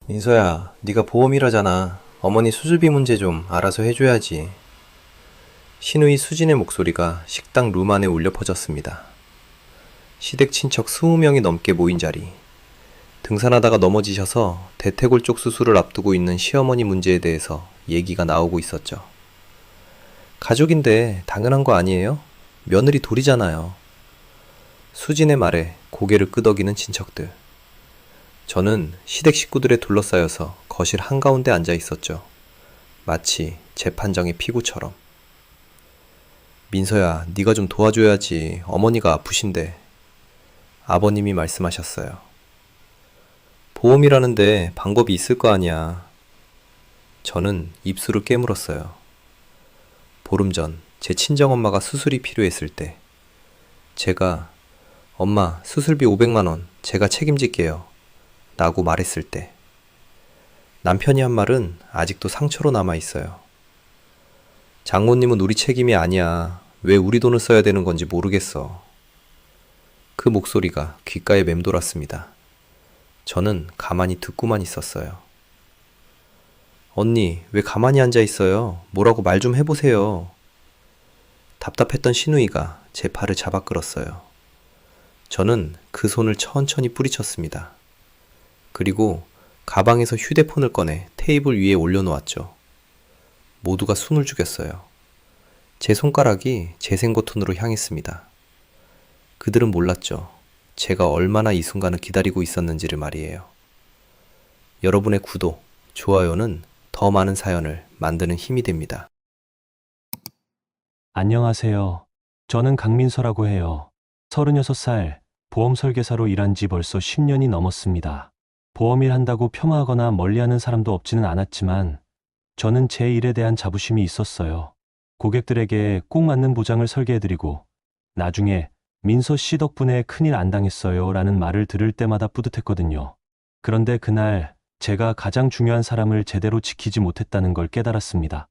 민서야, 네가 보험이라잖아. 어머니 수술비 문제 좀 알아서 해줘야지. 신우이 수진의 목소리가 식당 룸 안에 울려 퍼졌습니다. 시댁 친척 20명이 넘게 모인 자리. 등산하다가 넘어지셔서 대퇴골 쪽 수술을 앞두고 있는 시어머니 문제에 대해서 얘기가 나오고 있었죠. 가족인데 당연한 거 아니에요? 며느리 돌이잖아요. 수진의 말에 고개를 끄덕이는 친척들. 저는 시댁 식구들에 둘러싸여서 거실 한가운데 앉아 있었죠. 마치 재판정의 피고처럼. 민서야, 네가 좀 도와줘야지. 어머니가 아프신데. 아버님이 말씀하셨어요. 보험이라는데 방법이 있을 거 아니야. 저는 입술을 깨물었어요. 보름 전 제 친정엄마가 수술이 필요했을 때 제가 엄마 수술비 500만 원 제가 책임질게요 라고 말했을 때 남편이 한 말은 아직도 상처로 남아 있어요. 장모님은 우리 책임이 아니야. 왜 우리 돈을 써야 되는 건지 모르겠어. 그 목소리가 귓가에 맴돌았습니다. 저는 가만히 듣고만 있었어요. 언니, 왜 가만히 앉아 있어요? 뭐라고 말 좀 해보세요. 답답했던 신우이가 제 팔을 잡아 끌었어요. 저는 그 손을 천천히 뿌리쳤습니다. 그리고 가방에서 휴대폰을 꺼내 테이블 위에 올려놓았죠. 모두가 숨을 죽였어요. 제 손가락이 재생버튼으로 향했습니다. 그들은 몰랐죠. 제가 얼마나 이 순간을 기다리고 있었는지를 말이에요. 여러분의 구독, 좋아요는 더 많은 사연을 만드는 힘이 됩니다. 안녕하세요. 저는 강민서라고 해요. 36살, 보험 설계사로 일한 지 벌써 10년이 넘었습니다. 보험일 한다고 폄하하거나 멀리하는 사람도 없지는 않았지만 저는 제 일에 대한 자부심이 있었어요. 고객들에게 꼭 맞는 보장을 설계해드리고 나중에 민서 씨 덕분에 큰일 안 당했어요 라는 말을 들을 때마다 뿌듯했거든요. 그런데 그날 제가 가장 중요한 사람을 제대로 지키지 못했다는 걸 깨달았습니다.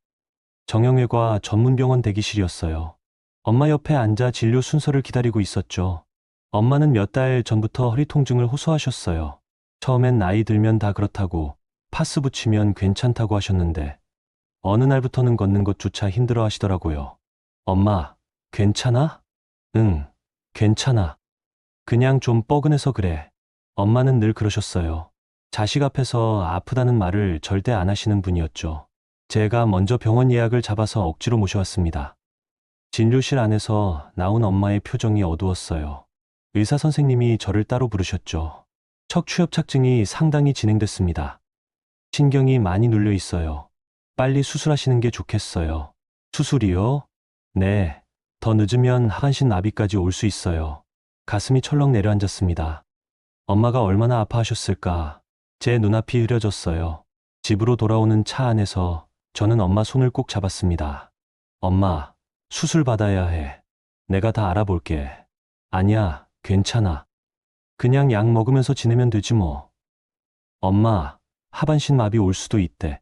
정형외과 전문병원 대기실이었어요. 엄마 옆에 앉아 진료 순서를 기다리고 있었죠. 엄마는 몇 달 전부터 허리 통증을 호소하셨어요. 처음엔 나이 들면 다 그렇다고 파스 붙이면 괜찮다고 하셨는데 어느 날부터는 걷는 것조차 힘들어 하시더라고요. 엄마, 괜찮아? 응, 괜찮아. 그냥 좀 뻐근해서 그래. 엄마는 늘 그러셨어요. 자식 앞에서 아프다는 말을 절대 안 하시는 분이었죠. 제가 먼저 병원 예약을 잡아서 억지로 모셔왔습니다. 진료실 안에서 나온 엄마의 표정이 어두웠어요. 의사 선생님이 저를 따로 부르셨죠. 척추협착증이 상당히 진행됐습니다. 신경이 많이 눌려 있어요. 빨리 수술하시는 게 좋겠어요. 수술이요? 네. 더 늦으면 하반신 마비까지 올 수 있어요. 가슴이 철렁 내려앉았습니다. 엄마가 얼마나 아파하셨을까. 제 눈앞이 흐려졌어요. 집으로 돌아오는 차 안에서 저는 엄마 손을 꼭 잡았습니다. 엄마, 수술 받아야 해. 내가 다 알아볼게. 아니야, 괜찮아. 그냥 약 먹으면서 지내면 되지 뭐. 엄마, 하반신 마비 올 수도 있대.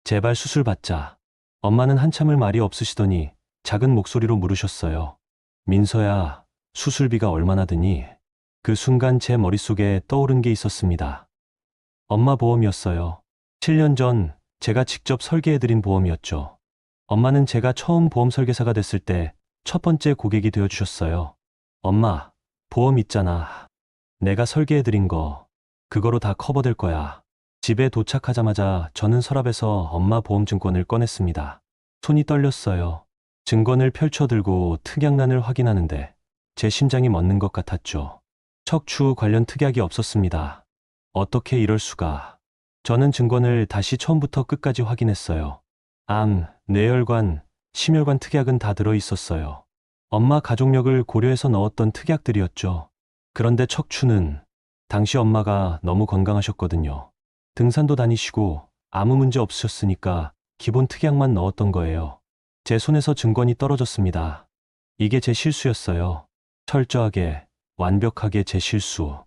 제발 수술 받자. 엄마는 한참을 말이 없으시더니 작은 목소리로 물으셨어요. 민서야, 수술비가 얼마나 드니? 그 순간 제 머릿속에 떠오른 게 있었습니다. 엄마 보험이었어요. 7년 전 제가 직접 설계해드린 보험이었죠. 엄마는 제가 처음 보험 설계사가 됐을 때 첫 번째 고객이 되어주셨어요. 엄마, 보험 있잖아. 내가 설계해드린 거, 그거로 다 커버될 거야. 집에 도착하자마자 저는 서랍에서 엄마 보험증권을 꺼냈습니다. 손이 떨렸어요. 증권을 펼쳐들고 특약란을 확인하는데 제 심장이 멎는 것 같았죠. 척추 관련 특약이 없었습니다. 어떻게 이럴 수가. 저는 증권을 다시 처음부터 끝까지 확인했어요. 암, 뇌혈관, 심혈관 특약은 다 들어 있었어요. 엄마 가족력을 고려해서 넣었던 특약들이었죠. 그런데 척추는 당시 엄마가 너무 건강하셨거든요. 등산도 다니시고 아무 문제 없으셨으니까 기본 특약만 넣었던 거예요. 제 손에서 증권이 떨어졌습니다. 이게 제 실수였어요. 철저하게, 완벽하게 제 실수.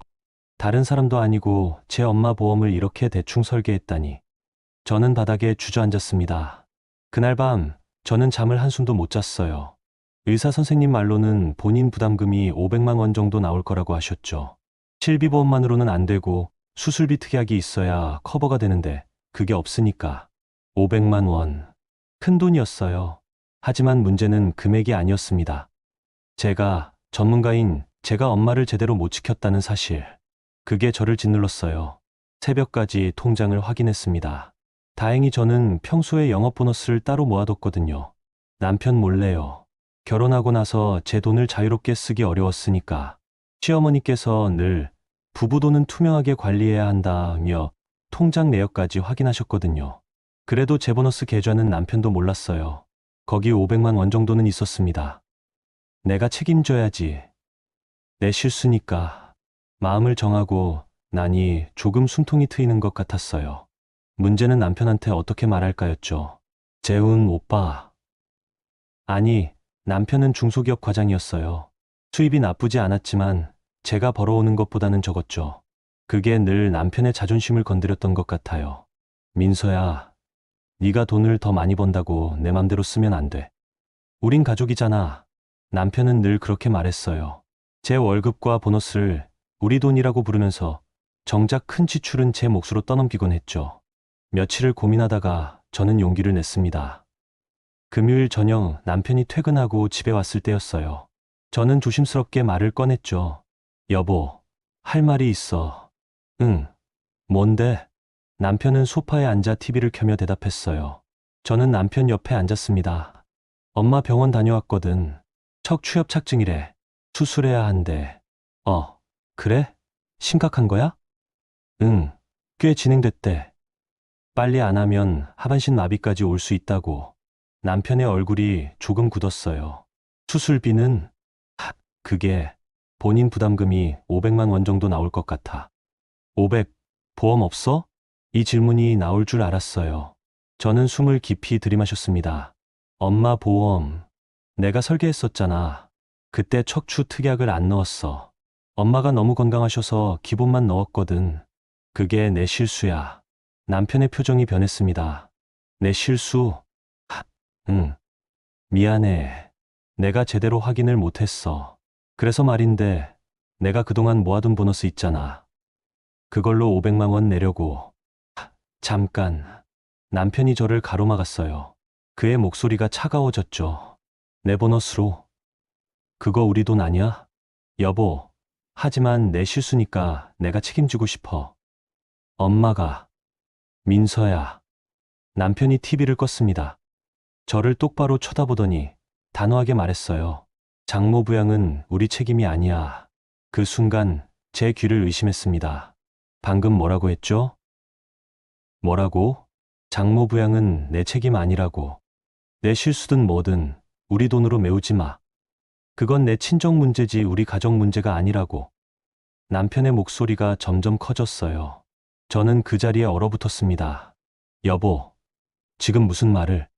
다른 사람도 아니고 제 엄마 보험을 이렇게 대충 설계했다니. 저는 바닥에 주저앉았습니다. 그날 밤 저는 잠을 한숨도 못 잤어요. 의사 선생님 말로는 본인 부담금이 500만 원 정도 나올 거라고 하셨죠. 실비보험만으로는 안 되고 수술비 특약이 있어야 커버가 되는데 그게 없으니까 500만 원. 큰 돈이었어요. 하지만 문제는 금액이 아니었습니다. 전문가인 제가 엄마를 제대로 못 지켰다는 사실. 그게 저를 짓눌렀어요. 새벽까지 통장을 확인했습니다. 다행히 저는 평소에 영업 보너스를 따로 모아뒀거든요. 남편 몰래요. 결혼하고 나서 제 돈을 자유롭게 쓰기 어려웠으니까 시어머니께서 늘 부부 돈은 투명하게 관리해야 한다며 통장 내역까지 확인하셨거든요. 그래도 제 보너스 계좌는 남편도 몰랐어요. 거기 500만 원 정도는 있었습니다. 내가 책임져야지. 내 실수니까. 마음을 정하고 나니 조금 숨통이 트이는 것 같았어요. 문제는 남편한테 어떻게 말할까였죠. 재훈 오빠. 아니, 남편은 중소기업 과장이었어요. 수입이 나쁘지 않았지만 제가 벌어오는 것보다는 적었죠. 그게 늘 남편의 자존심을 건드렸던 것 같아요. 민서야, 네가 돈을 더 많이 번다고 내 맘대로 쓰면 안 돼. 우린 가족이잖아. 남편은 늘 그렇게 말했어요. 제 월급과 보너스를 우리 돈이라고 부르면서 정작 큰 지출은 제 몫으로 떠넘기곤 했죠. 며칠을 고민하다가 저는 용기를 냈습니다. 금요일 저녁 남편이 퇴근하고 집에 왔을 때였어요. 저는 조심스럽게 말을 꺼냈죠. 여보, 할 말이 있어. 응. 뭔데? 남편은 소파에 앉아 TV를 켜며 대답했어요. 저는 남편 옆에 앉았습니다. 엄마 병원 다녀왔거든. 척추협착증이래. 수술해야 한대. 그래? 심각한 거야? 응. 꽤 진행됐대. 빨리 안 하면 하반신 마비까지 올 수 있다고. 남편의 얼굴이 조금 굳었어요. 수술비는? 그게 본인 부담금이 500만 원 정도 나올 것 같아. 500, 보험 없어? 이 질문이 나올 줄 알았어요. 저는 숨을 깊이 들이마셨습니다. 엄마 보험. 내가 설계했었잖아. 그때 척추 특약을 안 넣었어. 엄마가 너무 건강하셔서 기본만 넣었거든. 그게 내 실수야. 남편의 표정이 변했습니다. 내 실수? 응. 미안해. 내가 제대로 확인을 못했어. 그래서 말인데, 내가 그동안 모아둔 보너스 있잖아. 그걸로 500만 원 내려고. 잠깐. 남편이 저를 가로막았어요. 그의 목소리가 차가워졌죠. 내 보너스로. 그거 우리 돈 아니야? 여보. 하지만 내 실수니까 내가 책임지고 싶어. 엄마가. 민서야. 남편이 TV를 껐습니다. 저를 똑바로 쳐다보더니 단호하게 말했어요. 장모 부양은 우리 책임이 아니야. 그 순간 제 귀를 의심했습니다. 방금 뭐라고 했죠? 뭐라고? 장모 부양은 내 책임 아니라고. 내 실수든 뭐든 우리 돈으로 메우지 마. 그건 내 친정 문제지 우리 가정 문제가 아니라고. 남편의 목소리가 점점 커졌어요. 저는 그 자리에 얼어붙었습니다. 여보, 지금 무슨 말을?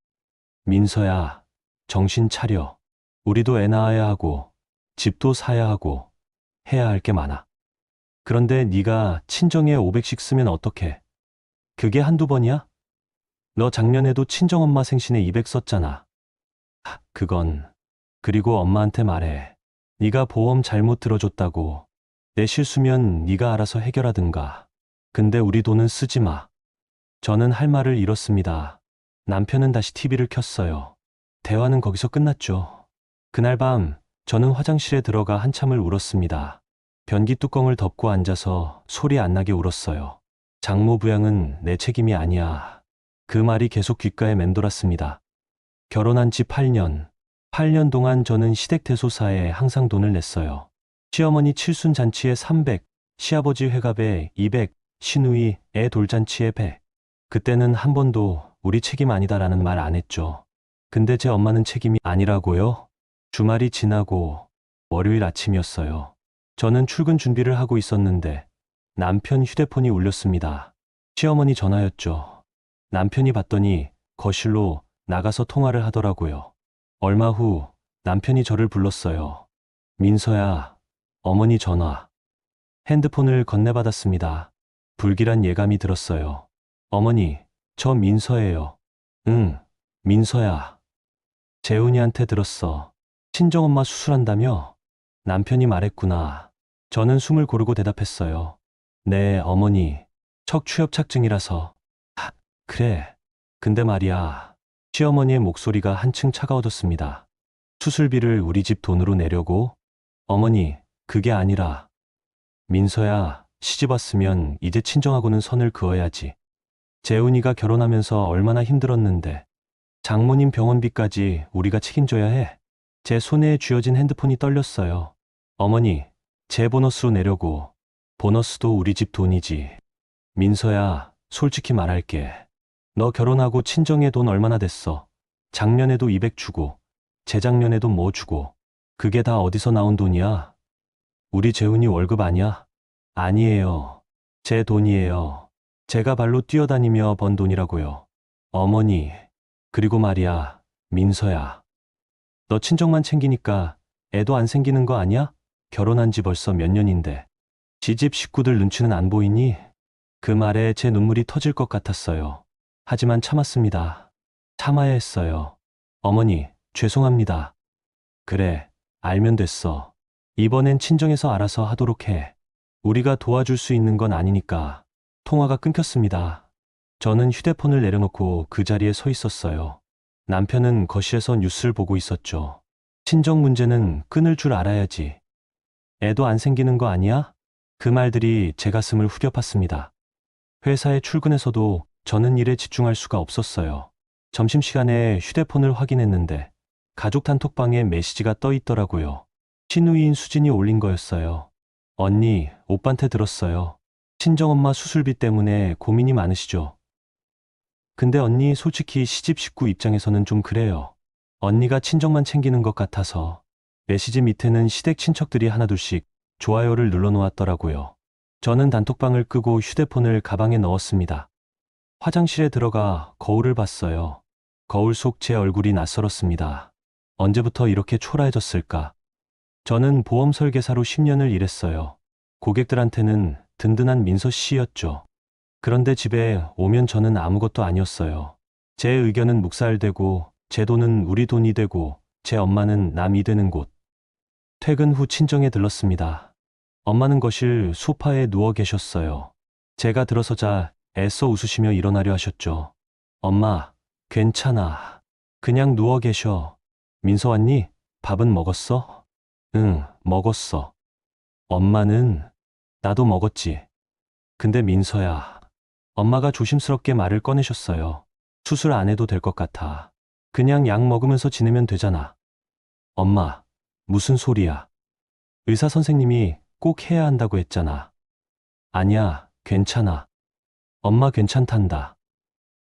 민서야, 정신 차려. 우리도 애 낳아야 하고, 집도 사야 하고, 해야 할 게 많아. 그런데 네가 친정에 500씩 쓰면 어떡해? 그게 한두 번이야? 너 작년에도 친정엄마 생신에 200 썼잖아. 그리고 엄마한테 말해. 네가 보험 잘못 들어줬다고. 내 실수면 네가 알아서 해결하든가. 근데 우리 돈은 쓰지 마. 저는 할 말을 잃었습니다. 남편은 다시 TV를 켰어요. 대화는 거기서 끝났죠. 그날 밤 저는 화장실에 들어가 한참을 울었습니다. 변기 뚜껑을 덮고 앉아서 소리 안 나게 울었어요. 장모 부양은 내 책임이 아니야. 그 말이 계속 귓가에 맴돌았습니다. 결혼한 지 8년. 8년 동안 저는 시댁대소사에 항상 돈을 냈어요. 시어머니 칠순잔치에 300, 시아버지 회갑에 200, 시누이 애 돌잔치에 100. 그때는 한 번도 우리 책임 아니다라는 말 안 했죠. 근데 제 엄마는 책임이 아니라고요? 주말이 지나고 월요일 아침이었어요. 저는 출근 준비를 하고 있었는데 남편 휴대폰이 울렸습니다. 시어머니 전화였죠. 남편이 받더니 거실로 나가서 통화를 하더라고요. 얼마 후 남편이 저를 불렀어요. 민서야, 어머니 전화. 핸드폰을 건네받았습니다. 불길한 예감이 들었어요. 어머니, 저 민서예요. 응, 민서야. 재훈이한테 들었어. 친정엄마 수술한다며? 남편이 말했구나. 저는 숨을 고르고 대답했어요. 네, 어머니. 척 취업착증이라서. 그래. 근데 말이야. 시어머니의 목소리가 한층 차가워졌습니다. 수술비를 우리 집 돈으로 내려고? 어머니, 그게 아니라. 민서야, 시집 왔으면 이제 친정하고는 선을 그어야지. 재훈이가 결혼하면서 얼마나 힘들었는데. 장모님 병원비까지 우리가 책임져야 해. 제 손에 쥐어진 핸드폰이 떨렸어요. 어머니, 제 보너스로 내려고. 보너스도 우리 집 돈이지. 민서야, 솔직히 말할게. 너 결혼하고 친정에 돈 얼마나 됐어? 작년에도 200 주고, 재작년에도 뭐 주고. 그게 다 어디서 나온 돈이야? 우리 재훈이 월급 아니야? 아니에요. 제 돈이에요. 제가 발로 뛰어다니며 번 돈이라고요. 어머니, 그리고 말이야, 민서야. 너 친정만 챙기니까 애도 안 생기는 거 아니야? 결혼한 지 벌써 몇 년인데. 지집 식구들 눈치는 안 보이니? 그 말에 제 눈물이 터질 것 같았어요. 하지만 참았습니다. 참아야 했어요. 어머니, 죄송합니다. 그래, 알면 됐어. 이번엔 친정에서 알아서 하도록 해. 우리가 도와줄 수 있는 건 아니니까. 통화가 끊겼습니다. 저는 휴대폰을 내려놓고 그 자리에 서 있었어요. 남편은 거실에서 뉴스를 보고 있었죠. 친정 문제는 끊을 줄 알아야지. 애도 안 생기는 거 아니야? 그 말들이 제 가슴을 후려 팠습니다. 회사에 출근해서도 저는 일에 집중할 수가 없었어요. 점심시간에 휴대폰을 확인했는데 가족 단톡방에 메시지가 떠 있더라고요. 신우이인 수진이 올린 거였어요. 언니, 오빠한테 들었어요. 친정엄마 수술비 때문에 고민이 많으시죠? 근데 언니 솔직히 시집 식구 입장에서는 좀 그래요. 언니가 친정만 챙기는 것 같아서. 메시지 밑에는 시댁 친척들이 하나둘씩 좋아요를 눌러놓았더라고요. 저는 단톡방을 끄고 휴대폰을 가방에 넣었습니다. 화장실에 들어가 거울을 봤어요. 거울 속 제 얼굴이 낯설었습니다. 언제부터 이렇게 초라해졌을까? 저는 보험 설계사로 10년을 일했어요. 고객들한테는 든든한 민서 씨였죠. 그런데 집에 오면 저는 아무것도 아니었어요. 제 의견은 묵살되고, 제 돈은 우리 돈이 되고, 제 엄마는 남이 되는 곳. 퇴근 후 친정에 들렀습니다. 엄마는 거실 소파에 누워 계셨어요. 제가 들어서자 애써 웃으시며 일어나려 하셨죠. 엄마, 괜찮아. 그냥 누워 계셔. 민서 왔니? 밥은 먹었어? 응, 먹었어. 엄마는? 나도 먹었지. 근데 민서야. 엄마가 조심스럽게 말을 꺼내셨어요. 수술 안 해도 될 것 같아. 그냥 약 먹으면서 지내면 되잖아. 엄마, 무슨 소리야? 의사 선생님이 꼭 해야 한다고 했잖아. 아니야, 괜찮아. 엄마 괜찮단다.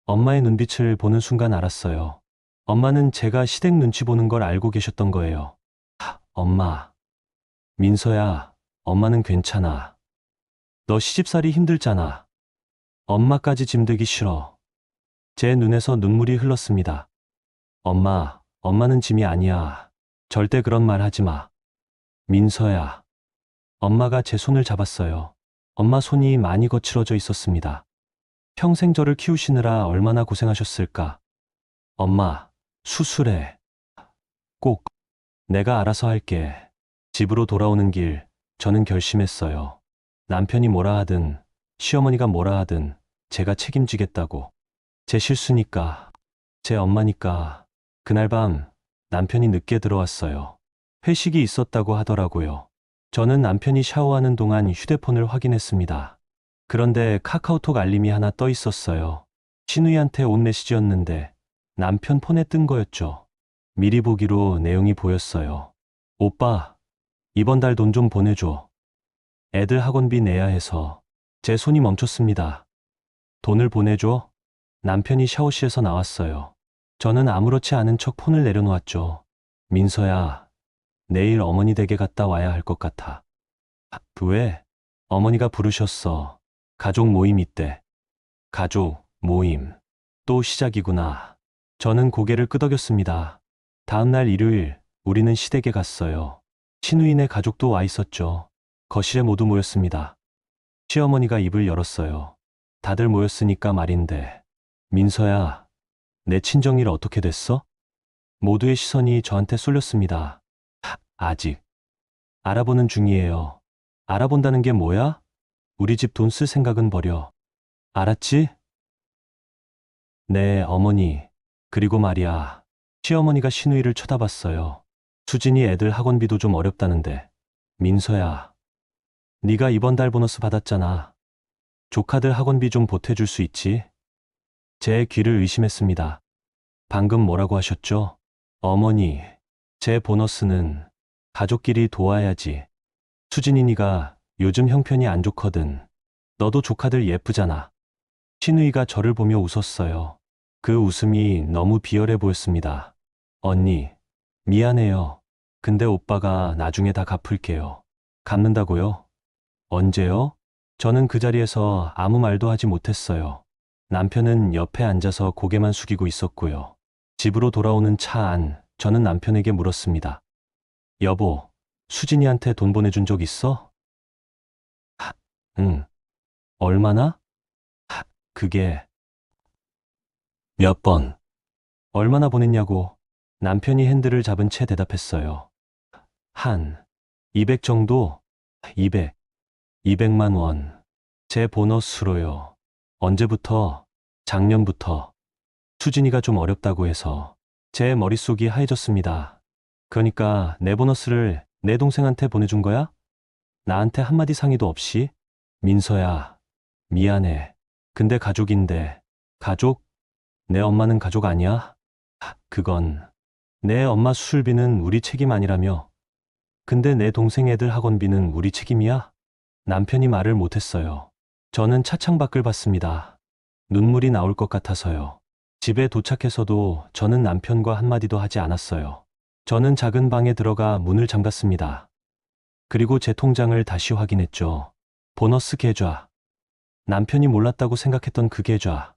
엄마의 눈빛을 보는 순간 알았어요. 엄마는 제가 시댁 눈치 보는 걸 알고 계셨던 거예요. 엄마. 민서야, 엄마는 괜찮아. 너 시집살이 힘들잖아. 엄마까지 짐되기 싫어. 제 눈에서 눈물이 흘렀습니다. 엄마, 엄마는 짐이 아니야. 절대 그런 말 하지 마. 민서야. 엄마가 제 손을 잡았어요. 엄마 손이 많이 거칠어져 있었습니다. 평생 저를 키우시느라 얼마나 고생하셨을까. 엄마, 수술해. 꼭. 내가 알아서 할게. 집으로 돌아오는 길, 저는 결심했어요. 남편이 뭐라 하든, 시어머니가 뭐라 하든, 제가 책임지겠다고. 제 실수니까, 제 엄마니까. 그날 밤, 남편이 늦게 들어왔어요. 회식이 있었다고 하더라고요. 저는 남편이 샤워하는 동안 휴대폰을 확인했습니다. 그런데 카카오톡 알림이 하나 떠 있었어요. 신우이한테 온 메시지였는데 남편 폰에 뜬 거였죠. 미리 보기로 내용이 보였어요. 오빠, 이번 달 돈 좀 보내줘. 애들 학원비 내야 해서. 제 손이 멈췄습니다. 돈을 보내줘? 남편이 샤워실에서 나왔어요. 저는 아무렇지 않은 척 폰을 내려놓았죠. 민서야, 내일 어머니 댁에 갔다 와야 할 것 같아. 왜? 어머니가 부르셨어. 가족 모임 있대. 가족 모임. 또 시작이구나. 저는 고개를 끄덕였습니다. 다음 날 일요일, 우리는 시댁에 갔어요. 신우이네 가족도 와 있었죠. 거실에 모두 모였습니다. 시어머니가 입을 열었어요. 다들 모였으니까 말인데. 민서야, 내 친정일 어떻게 됐어? 모두의 시선이 저한테 쏠렸습니다. 아직. 알아보는 중이에요. 알아본다는 게 뭐야? 우리 집 돈 쓸 생각은 버려. 알았지? 네, 어머니. 그리고 말이야. 시어머니가 신우이를 쳐다봤어요. 수진이 애들 학원비도 좀 어렵다는데. 민서야, 네가 이번 달 보너스 받았잖아. 조카들 학원비 좀 보태줄 수 있지? 제 귀를 의심했습니다. 방금 뭐라고 하셨죠? 어머니, 제 보너스는 가족끼리 도와야지. 수진이 네가 요즘 형편이 안 좋거든. 너도 조카들 예쁘잖아. 신우이가 저를 보며 웃었어요. 그 웃음이 너무 비열해 보였습니다. 언니, 미안해요. 근데 오빠가 나중에 다 갚을게요. 갚는다고요? 언제요? 저는 그 자리에서 아무 말도 하지 못했어요. 남편은 옆에 앉아서 고개만 숙이고 있었고요. 집으로 돌아오는 차 안, 저는 남편에게 물었습니다. 여보, 수진이한테 돈 보내준 적 있어? 응. 얼마나? 그게 몇 번? 얼마나 보냈냐고. 남편이 핸들을 잡은 채 대답했어요. 한 200 정도? 200, 200만 원. 제 보너스로요. 언제부터? 작년부터. 수진이가 좀 어렵다고 해서 제 머릿속이 하얘졌습니다. 그러니까 내 보너스를 내 동생한테 보내준 거야? 나한테 한마디 상의도 없이? 민서야, 미안해. 근데 가족인데. 가족? 내 엄마는 가족 아니야? 그건 내 엄마 수술비는 우리 책임 아니라며. 근데 내 동생 애들 학원비는 우리 책임이야? 남편이 말을 못했어요. 저는 차창 밖을 봤습니다. 눈물이 나올 것 같아서요. 집에 도착해서도 저는 남편과 한마디도 하지 않았어요. 저는 작은 방에 들어가 문을 잠갔습니다. 그리고 제 통장을 다시 확인했죠. 보너스 계좌. 남편이 몰랐다고 생각했던 그 계좌.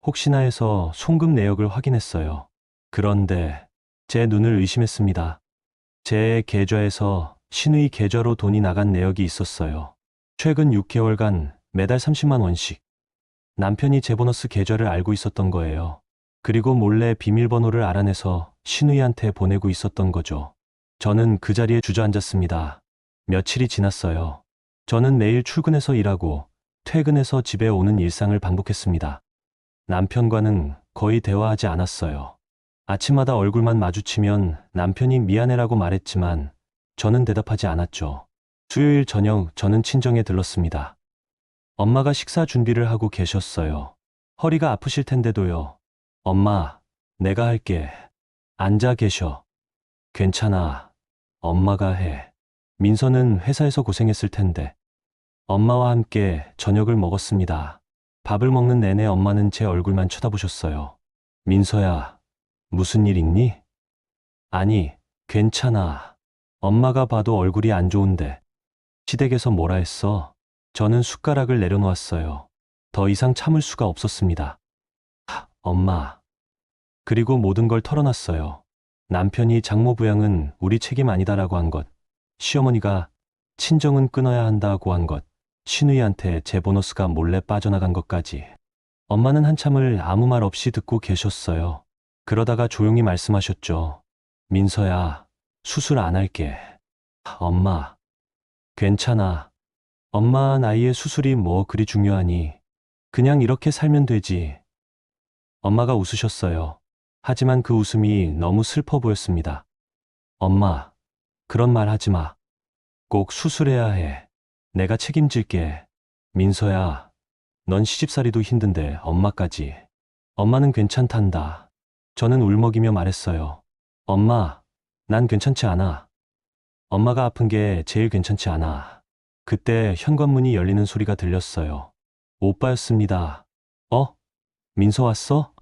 혹시나 해서 송금 내역을 확인했어요. 그런데 제 눈을 의심했습니다. 제 계좌에서 신우이 계좌로 돈이 나간 내역이 있었어요. 최근 6개월간 매달 30만 원씩. 남편이 제 보너스 계좌를 알고 있었던 거예요. 그리고 몰래 비밀번호를 알아내서 신우이한테 보내고 있었던 거죠. 저는 그 자리에 주저앉았습니다. 며칠이 지났어요. 저는 매일 출근해서 일하고 퇴근해서 집에 오는 일상을 반복했습니다. 남편과는 거의 대화하지 않았어요. 아침마다 얼굴만 마주치면 남편이 미안해라고 말했지만 저는 대답하지 않았죠. 수요일 저녁 저는 친정에 들렀습니다. 엄마가 식사 준비를 하고 계셨어요. 허리가 아프실 텐데도요. 엄마, 내가 할게. 앉아 계셔. 괜찮아. 엄마가 해. 민서는 회사에서 고생했을 텐데. 엄마와 함께 저녁을 먹었습니다. 밥을 먹는 내내 엄마는 제 얼굴만 쳐다보셨어요. 민서야, 무슨 일 있니? 아니, 괜찮아. 엄마가 봐도 얼굴이 안 좋은데. 시댁에서 뭐라 했어? 저는 숟가락을 내려놓았어요. 더 이상 참을 수가 없었습니다. 엄마. 그리고 모든 걸 털어놨어요. 남편이 장모 부양은 우리 책임 아니다라고 한 것. 시어머니가 친정은 끊어야 한다고 한 것. 신우이한테 제 보너스가 몰래 빠져나간 것까지. 엄마는 한참을 아무 말 없이 듣고 계셨어요. 그러다가 조용히 말씀하셨죠. 민서야, 수술 안 할게. 엄마, 괜찮아. 엄마 나이에 수술이 뭐 그리 중요하니. 그냥 이렇게 살면 되지. 엄마가 웃으셨어요. 하지만 그 웃음이 너무 슬퍼 보였습니다. 엄마, 그런 말 하지 마. 꼭 수술해야 해. 내가 책임질게. 민서야, 넌 시집살이도 힘든데 엄마까지. 엄마는 괜찮단다. 저는 울먹이며 말했어요. 엄마, 난 괜찮지 않아. 엄마가 아픈 게 제일 괜찮지 않아. 그때 현관문이 열리는 소리가 들렸어요. 오빠였습니다. 어? 민서 왔어?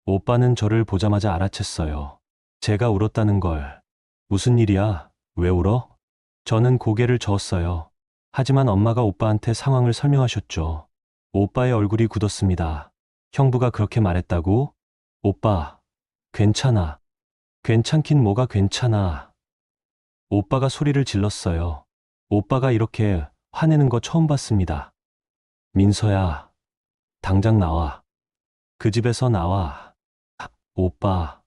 오빠는 저를 보자마자 알아챘어요. 제가 울었다는 걸. 무슨 일이야? 왜 울어? 저는 고개를 저었어요. 하지만 엄마가 오빠한테 상황을 설명하셨죠. 오빠의 얼굴이 굳었습니다. 형부가 그렇게 말했다고? 오빠, 괜찮아. 괜찮긴 뭐가 괜찮아. 오빠가 소리를 질렀어요. 오빠가 이렇게 화내는 거 처음 봤습니다. 민서야, 당장 나와. 그 집에서 나와. 오빠.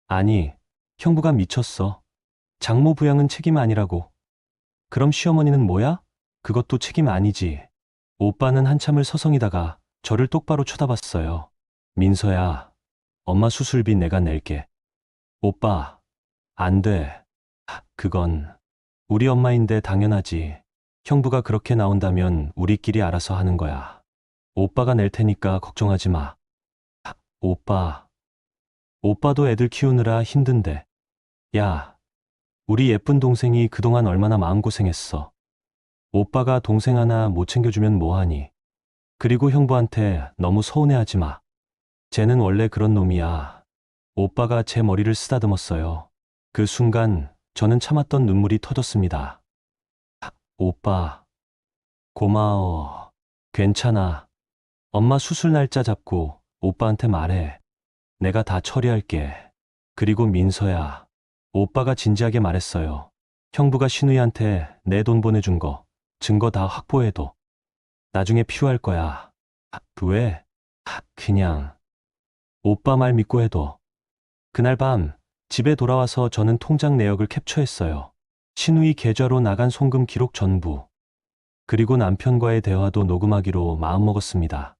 아니, 형부가 미쳤어. 장모 부양은 책임 아니라고. 그럼 시어머니는 뭐야? 그것도 책임 아니지. 오빠는 한참을 서성이다가 저를 똑바로 쳐다봤어요. 민서야, 엄마 수술비 내가 낼게. 오빠, 안 돼. 그건 우리 엄마인데 당연하지. 형부가 그렇게 나온다면 우리끼리 알아서 하는 거야. 오빠가 낼 테니까 걱정하지 마. 오빠, 오빠도 애들 키우느라 힘든데. 야, 우리 예쁜 동생이 그동안 얼마나 마음고생했어. 오빠가 동생 하나 못 챙겨주면 뭐하니? 그리고 형부한테 너무 서운해하지 마. 쟤는 원래 그런 놈이야. 오빠가 제 머리를 쓰다듬었어요. 그 순간 저는 참았던 눈물이 터졌습니다. 오빠, 고마워. 괜찮아. 엄마 수술 날짜 잡고 오빠한테 말해. 내가 다 처리할게. 그리고 민서야, 오빠가 진지하게 말했어요. 형부가 신우이한테 내 돈 보내준 거 증거 다 확보해둬. 나중에 필요할 거야. 왜? 그냥 오빠 말 믿고 해둬. 그날 밤 집에 돌아와서 저는 통장 내역을 캡처했어요. 신우이 계좌로 나간 송금 기록 전부. 그리고 남편과의 대화도 녹음하기로 마음먹었습니다.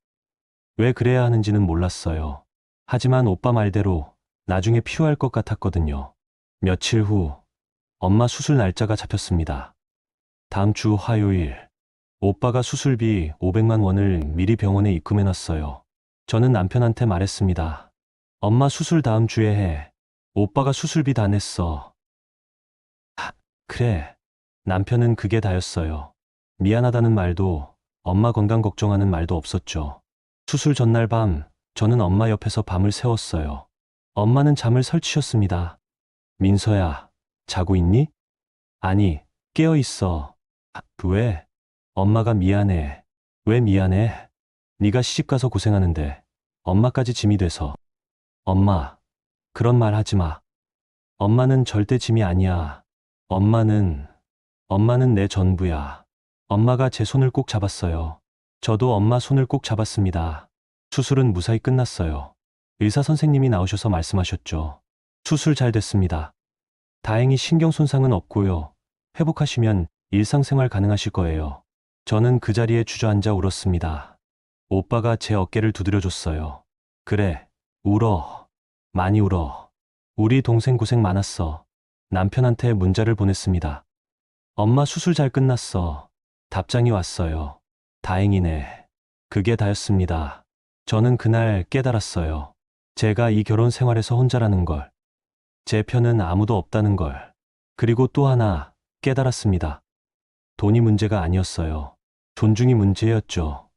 왜 그래야 하는지는 몰랐어요. 하지만 오빠 말대로 나중에 필요할 것 같았거든요. 며칠 후 엄마 수술 날짜가 잡혔습니다. 다음 주 화요일. 오빠가 수술비 500만 원을 미리 병원에 입금해놨어요. 저는 남편한테 말했습니다. 엄마 수술 다음 주에 해. 오빠가 수술비 다 냈어. 그래. 남편은 그게 다였어요. 미안하다는 말도 엄마 건강 걱정하는 말도 없었죠. 수술 전날 밤 저는 엄마 옆에서 밤을 새웠어요. 엄마는 잠을 설치셨습니다. 민서야, 자고 있니? 아니, 깨어 있어. 왜? 엄마가 미안해. 왜 미안해? 네가 시집가서 고생하는데 엄마까지 짐이 돼서. 엄마, 그런 말 하지 마. 엄마는 절대 짐이 아니야. 엄마는 내 전부야. 엄마가 제 손을 꼭 잡았어요. 저도 엄마 손을 꼭 잡았습니다. 수술은 무사히 끝났어요. 의사 선생님이 나오셔서 말씀하셨죠. 수술 잘 됐습니다. 다행히 신경 손상은 없고요. 회복하시면 일상생활 가능하실 거예요. 저는 그 자리에 주저앉아 울었습니다. 오빠가 제 어깨를 두드려줬어요. 그래, 울어. 많이 울어. 우리 동생 고생 많았어. 남편한테 문자를 보냈습니다. 엄마 수술 잘 끝났어. 답장이 왔어요. 다행이네. 그게 다였습니다. 저는 그날 깨달았어요. 제가 이 결혼 생활에서 혼자라는 걸. 제 편은 아무도 없다는 걸. 그리고 또 하나 깨달았습니다. 돈이 문제가 아니었어요. 존중이 문제였죠.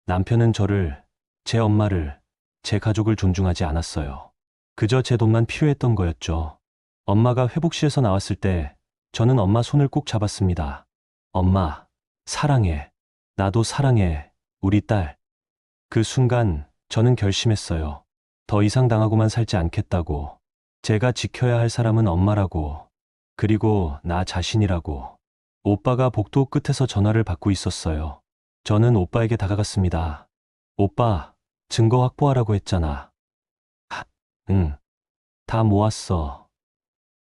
남편은 저를, 제 엄마를, 제 가족을 존중하지 않았어요. 그저 제 돈만 필요했던 거였죠. 엄마가 회복실에서 나왔을 때 저는 엄마 손을 꼭 잡았습니다. 엄마, 사랑해. 나도 사랑해. 우리 딸. 그 순간 저는 결심했어요. 더 이상 당하고만 살지 않겠다고. 제가 지켜야 할 사람은 엄마라고. 그리고 나 자신이라고. 오빠가 복도 끝에서 전화를 받고 있었어요. 저는 오빠에게 다가갔습니다. 오빠, 증거 확보하라고 했잖아. 응. 다 모았어.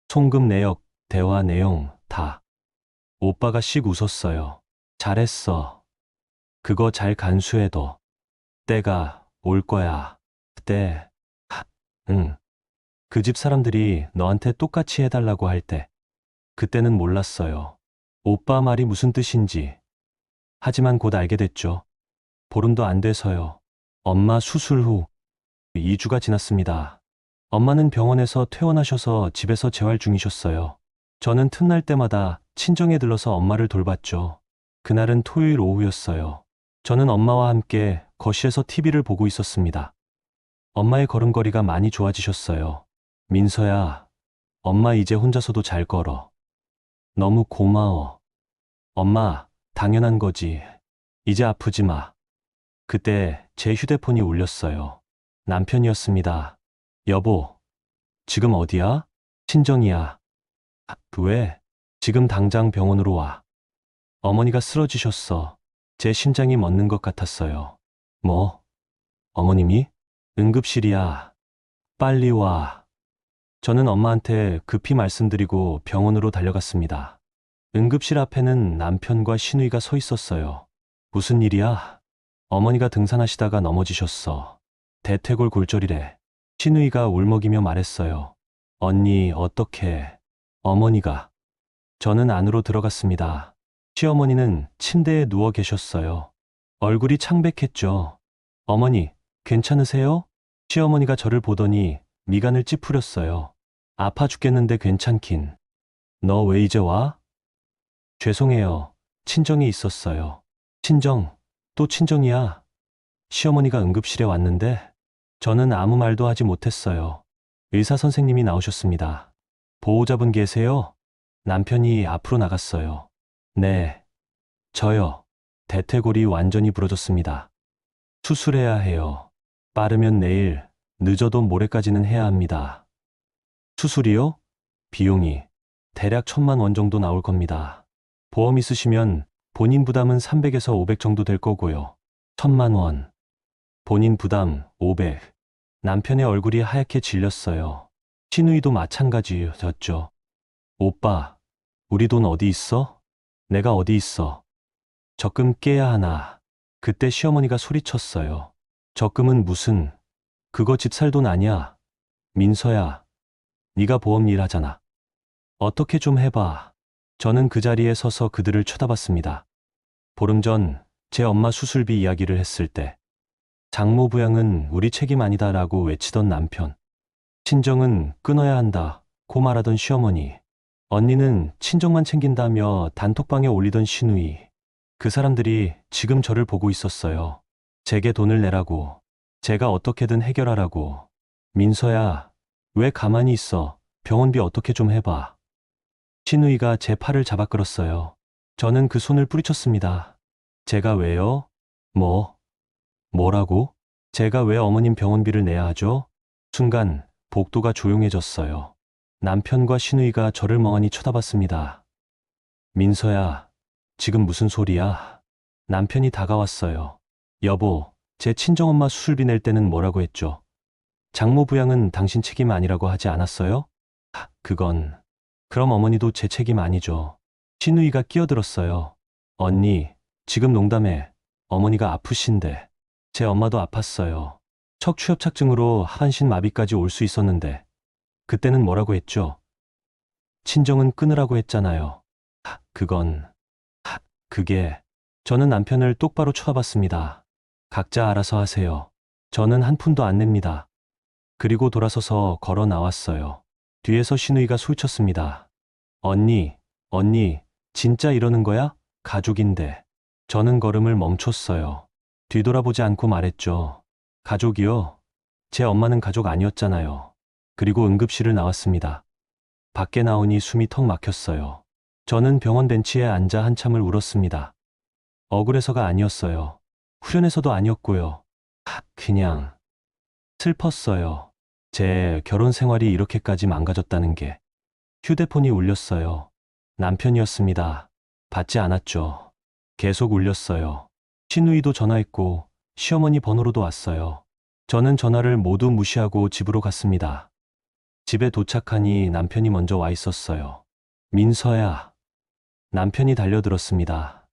송금 내역, 대화 내용, 다. 오빠가 씩 웃었어요. 잘했어. 그거 잘 간수해둬. 때가 올 거야. 때. 응. 그 집 사람들이 너한테 똑같이 해달라고 할 때. 그때는 몰랐어요. 오빠 말이 무슨 뜻인지. 하지만 곧 알게 됐죠. 보름도 안 돼서요. 엄마 수술 후 2주가 지났습니다. 엄마는 병원에서 퇴원하셔서 집에서 재활 중이셨어요. 저는 틈날 때마다 친정에 들러서 엄마를 돌봤죠. 그날은 토요일 오후였어요. 저는 엄마와 함께 거실에서 TV를 보고 있었습니다. 엄마의 걸음걸이가 많이 좋아지셨어요. 민서야, 엄마 이제 혼자서도 잘 걸어. 너무 고마워. 엄마, 당연한 거지. 이제 아프지 마. 그때 제 휴대폰이 울렸어요. 남편이었습니다. 여보, 지금 어디야? 친정이야. 왜? 지금 당장 병원으로 와. 어머니가 쓰러지셨어. 제 심장이 멎는 것 같았어요. 뭐? 어머님이? 응급실이야. 빨리 와. 저는 엄마한테 급히 말씀드리고 병원으로 달려갔습니다. 응급실 앞에는 남편과 신우이가 서 있었어요. 무슨 일이야? 어머니가 등산하시다가 넘어지셨어. 대퇴골 골절이래. 신우이가 울먹이며 말했어요. 언니, 어떡해. 어머니가. 저는 안으로 들어갔습니다. 시어머니는 침대에 누워 계셨어요. 얼굴이 창백했죠. 어머니, 괜찮으세요? 시어머니가 저를 보더니 미간을 찌푸렸어요. 아파 죽겠는데 괜찮긴. 너 왜 이제 와? 죄송해요. 친정이 있었어요. 친정, 또 친정이야. 시어머니가 응급실에 왔는데 저는 아무 말도 하지 못했어요. 의사 선생님이 나오셨습니다. 보호자분 계세요? 남편이 앞으로 나갔어요. 네, 저요. 대퇴골이 완전히 부러졌습니다. 수술해야 해요. 빠르면 내일, 늦어도 모레까지는 해야 합니다. 수술이요? 비용이 대략 1,000만 원 정도 나올 겁니다. 보험 있으시면 본인 부담은 300에서 500 정도 될 거고요. 1,000만 원. 본인 부담 500. 남편의 얼굴이 하얗게 질렸어요. 신우이도 마찬가지였죠. 오빠, 우리 돈 어디 있어? 내가 어디 있어? 적금 깨야 하나. 그때 시어머니가 소리쳤어요. 적금은 무슨, 그거 집 살 돈 아니야. 민서야, 네가 보험 일 하잖아. 어떻게 좀 해봐. 저는 그 자리에 서서 그들을 쳐다봤습니다. 보름 전 제 엄마 수술비 이야기를 했을 때 장모 부양은 우리 책임 아니다라고 외치던 남편. 친정은 끊어야 한다고 말하던 시어머니. 언니는 친정만 챙긴다며 단톡방에 올리던 시누이. 그 사람들이 지금 저를 보고 있었어요. 제게 돈을 내라고. 제가 어떻게든 해결하라고. 민서야, 왜 가만히 있어? 병원비 어떻게 좀 해봐. 시누이가 제 팔을 잡아 끌었어요. 저는 그 손을 뿌리쳤습니다. 제가 왜요? 뭐라고? 제가 왜 어머님 병원비를 내야 하죠? 순간 복도가 조용해졌어요. 남편과 시누이가 저를 멍하니 쳐다봤습니다. 민서야, 지금 무슨 소리야? 남편이 다가왔어요. 여보, 제 친정엄마 수술비 낼 때는 뭐라고 했죠? 장모 부양은 당신 책임 아니라고 하지 않았어요? 그건... 그럼 어머니도 제 책임 아니죠. 시누이가 끼어들었어요. 언니, 지금 농담해. 어머니가 아프신데. 제 엄마도 아팠어요. 척추협착증으로 하반신 마비까지 올 수 있었는데. 그때는 뭐라고 했죠? 친정은 끊으라고 했잖아요. 그건... 그게... 저는 남편을 똑바로 쳐다봤습니다. 각자 알아서 하세요. 저는 한 푼도 안 냅니다. 그리고 돌아서서 걸어 나왔어요. 뒤에서 시누이가 소리쳤습니다. 언니, 진짜 이러는 거야? 가족인데. 저는 걸음을 멈췄어요. 뒤돌아보지 않고 말했죠. 가족이요? 제 엄마는 가족 아니었잖아요. 그리고 응급실을 나왔습니다. 밖에 나오니 숨이 턱 막혔어요. 저는 병원 벤치에 앉아 한참을 울었습니다. 억울해서가 아니었어요. 후련해서도 아니었고요. 그냥 슬펐어요. 제 결혼 생활이 이렇게까지 망가졌다는 게. 휴대폰이 울렸어요. 남편이었습니다. 받지 않았죠. 계속 울렸어요. 시누이도 전화했고 시어머니 번호로도 왔어요. 저는 전화를 모두 무시하고 집으로 갔습니다. 집에 도착하니 남편이 먼저 와 있었어요. 민서야. 남편이 달려들었습니다.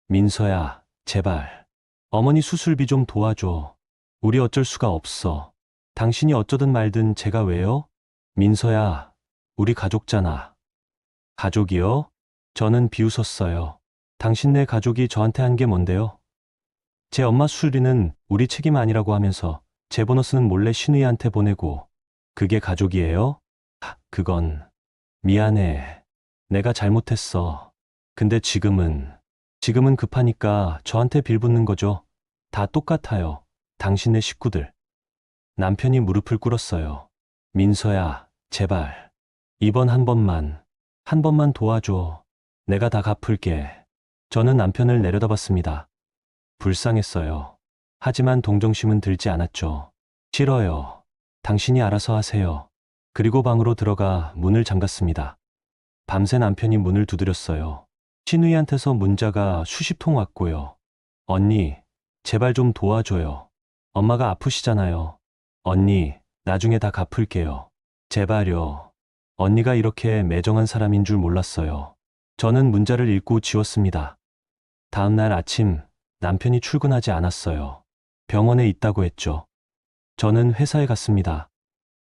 민서야, 제발. 어머니 수술비 좀 도와줘. 우리 어쩔 수가 없어. 당신이 어쩌든 말든 제가 왜요? 민서야, 우리 가족잖아. 가족이요? 저는 비웃었어요. 당신네 가족이 저한테 한 게 뭔데요? 제 엄마 수술비는 우리 책임 아니라고 하면서 제 보너스는 몰래 신우이한테 보내고 그게 가족이에요? 그건 미안해. 내가 잘못했어. 근데 지금은 급하니까 저한테 빌붙는 거죠. 다 똑같아요. 당신네 식구들. 남편이 무릎을 꿇었어요. 민서야, 제발. 이번 한 번만 도와줘. 내가 다 갚을게. 저는 남편을 내려다봤습니다. 불쌍했어요. 하지만 동정심은 들지 않았죠. 싫어요. 당신이 알아서 하세요. 그리고 방으로 들어가 문을 잠갔습니다. 밤새 남편이 문을 두드렸어요. 신우이한테서 문자가 수십 통 왔고요. 언니, 제발 좀 도와줘요. 엄마가 아프시잖아요. 언니, 나중에 다 갚을게요. 제발요. 언니가 이렇게 매정한 사람인 줄 몰랐어요. 저는 문자를 읽고 지웠습니다. 다음 날 아침 남편이 출근하지 않았어요. 병원에 있다고 했죠. 저는 회사에 갔습니다.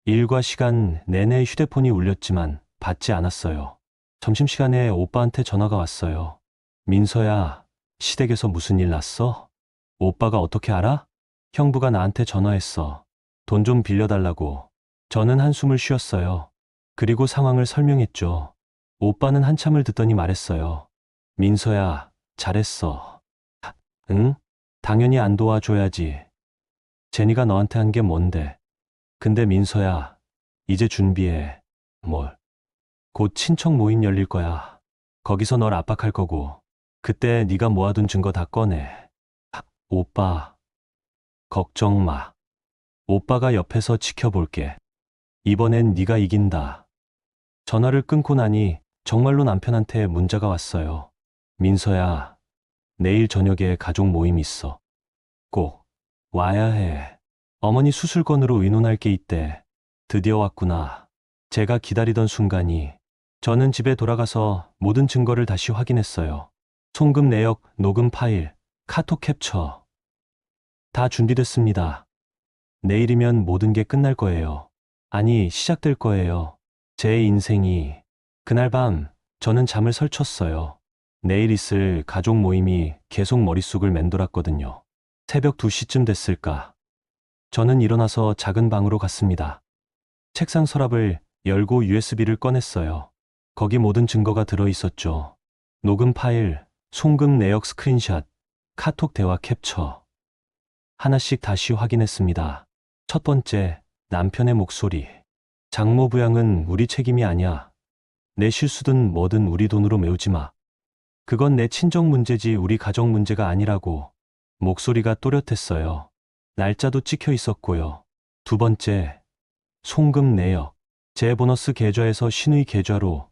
일과 시간 내내 휴대폰이 울렸지만 받지 않았어요. 점심시간에 오빠한테 전화가 왔어요. 민서야, 시댁에서 무슨 일 났어? 오빠가 어떻게 알아? 형부가 나한테 전화했어. 돈 좀 빌려달라고. 저는 한숨을 쉬었어요. 그리고 상황을 설명했죠. 오빠는 한참을 듣더니 말했어요. 민서야, 잘했어. 응? 당연히 안 도와줘야지. 제니가 너한테 한 게 뭔데? 근데 민서야, 이제 준비해. 뭘? 곧 친척 모임 열릴 거야. 거기서 널 압박할 거고, 그때 네가 모아둔 증거 다 꺼내. 오빠, 걱정 마. 오빠가 옆에서 지켜볼게. 이번엔 네가 이긴다. 전화를 끊고 나니 정말로 남편한테 문자가 왔어요. 민서야, 내일 저녁에 가족 모임 있어. 꼭 와야 해. 어머니 수술건으로 의논할 게 있대. 드디어 왔구나. 제가 기다리던 순간이 저는 집에 돌아가서 모든 증거를 다시 확인했어요. 송금 내역, 녹음 파일, 카톡 캡처. 다 준비됐습니다. 내일이면 모든 게 끝날 거예요. 아니, 시작될 거예요. 제 인생이. 그날 밤 저는 잠을 설쳤어요. 내일 있을 가족 모임이 계속 머릿속을 맴돌았거든요. 새벽 2시쯤 됐을까. 저는 일어나서 작은 방으로 갔습니다. 책상 서랍을 열고 USB를 꺼냈어요. 거기 모든 증거가 들어 있었죠. 녹음 파일, 송금 내역 스크린샷, 카톡 대화 캡처. 하나씩 다시 확인했습니다. 첫 번째, 남편의 목소리. 장모 부양은 우리 책임이 아니야. 내 실수든 뭐든 우리 돈으로 메우지 마. 그건 내 친정 문제지 우리 가정 문제가 아니라고. 목소리가 또렷했어요. 날짜도 찍혀 있었고요. 두 번째, 송금 내역. 제 보너스 계좌에서 신의 계좌로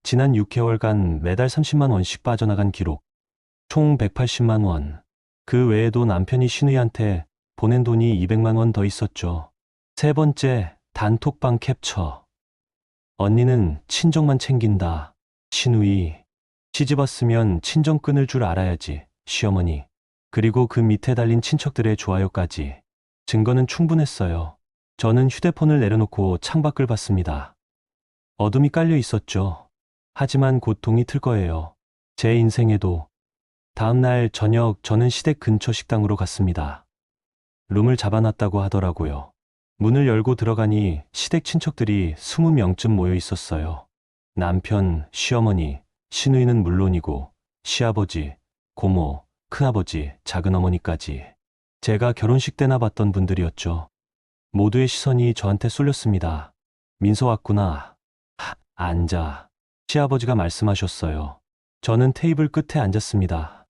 지난 6개월간 매달 30만 원씩 빠져나간 기록. 총 180만 원. 그 외에도 남편이 신의한테 보낸 돈이 200만 원 더 있었죠. 세 번째, 단톡방 캡처. 언니는 친정만 챙긴다. 신의. 시집 왔으면 친정 끊을 줄 알아야지. 시어머니. 그리고 그 밑에 달린 친척들의 좋아요까지. 증거는 충분했어요. 저는 휴대폰을 내려놓고 창밖을 봤습니다. 어둠이 깔려 있었죠. 하지만 고통이 틀 거예요. 제 인생에도. 다음 날 저녁 저는 시댁 근처 식당으로 갔습니다. 룸을 잡아놨다고 하더라고요. 문을 열고 들어가니 시댁 친척들이 20명쯤 모여 있었어요. 남편, 시어머니, 시누이는 물론이고 시아버지, 고모, 큰아버지, 작은어머니까지. 제가 결혼식 때나 봤던 분들이었죠. 모두의 시선이 저한테 쏠렸습니다. 민서 왔구나. 앉아. 시아버지가 말씀하셨어요. 저는 테이블 끝에 앉았습니다.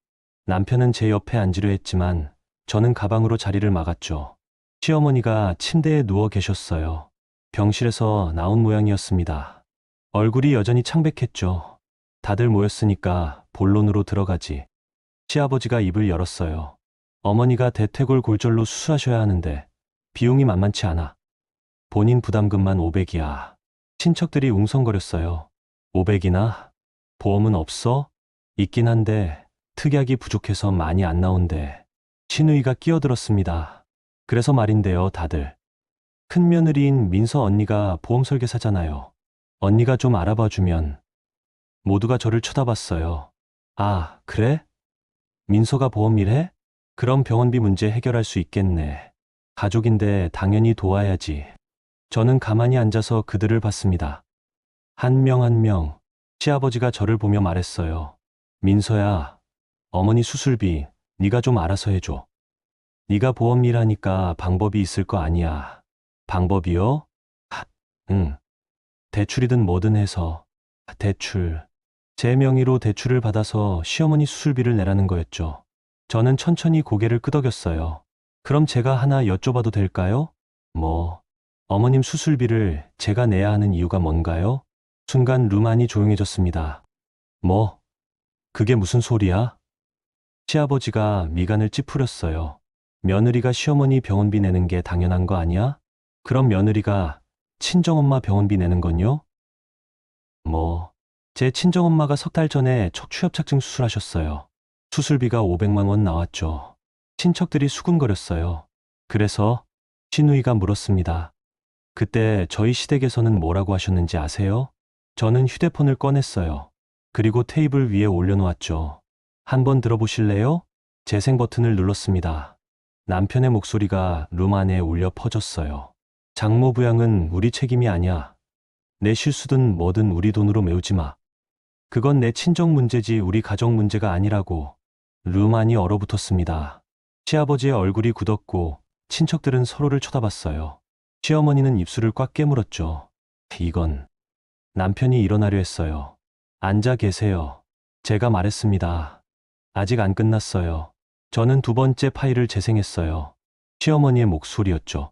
남편은 제 옆에 앉으려 했지만 저는 가방으로 자리를 막았죠. 시어머니가 침대에 누워 계셨어요. 병실에서 나온 모양이었습니다. 얼굴이 여전히 창백했죠. 다들 모였으니까 본론으로 들어가지. 시아버지가 입을 열었어요. 어머니가 대퇴골 골절로 수술하셔야 하는데 비용이 만만치 않아. 본인 부담금만 500이야. 친척들이 웅성거렸어요. 500이나? 보험은 없어? 있긴 한데 특약이 부족해서 많이 안 나온대. 시누이가 끼어들었습니다. 그래서 말인데요, 다들. 큰 며느리인 민서 언니가 보험 설계사잖아요. 언니가 좀 알아봐 주면. 모두가 저를 쳐다봤어요. 아, 그래? 민서가 보험 일해? 그럼 병원비 문제 해결할 수 있겠네. 가족인데 당연히 도와야지. 저는 가만히 앉아서 그들을 봤습니다. 한 명 한 명. 시아버지가 저를 보며 말했어요. 민서야, 어머니 수술비 네가 좀 알아서 해줘. 네가 보험 일하니까 방법이 있을 거 아니야. 방법이요? 응. 대출이든 뭐든 해서. 대출. 제 명의로 대출을 받아서 시어머니 수술비를 내라는 거였죠. 저는 천천히 고개를 끄덕였어요. 그럼 제가 하나 여쭤봐도 될까요? 어머님 수술비를 제가 내야 하는 이유가 뭔가요? 순간 룸 안이 조용해졌습니다. 그게 무슨 소리야? 시아버지가 미간을 찌푸렸어요. 며느리가 시어머니 병원비 내는 게 당연한 거 아니야? 그럼 며느리가 친정엄마 병원비 내는 건요? 제 친정엄마가 석 달 전에 척추협착증 수술하셨어요. 수술비가 500만 원 나왔죠. 친척들이 수군거렸어요. 그래서 신우이가 물었습니다. 그때 저희 시댁에서는 뭐라고 하셨는지 아세요? 저는 휴대폰을 꺼냈어요. 그리고 테이블 위에 올려놓았죠. 한번 들어보실래요? 재생 버튼을 눌렀습니다. 남편의 목소리가 룸 안에 울려 퍼졌어요. 장모 부양은 우리 책임이 아니야. 내 실수든 뭐든 우리 돈으로 메우지 마. 그건 내 친정 문제지 우리 가정 문제가 아니라고. 룸 안이 얼어붙었습니다. 시아버지의 얼굴이 굳었고 친척들은 서로를 쳐다봤어요. 시어머니는 입술을 꽉 깨물었죠. 이건 남편이 일어나려 했어요. 앉아 계세요. 제가 말했습니다. 아직 안 끝났어요. 저는 두 번째 파일을 재생했어요. 시어머니의 목소리였죠.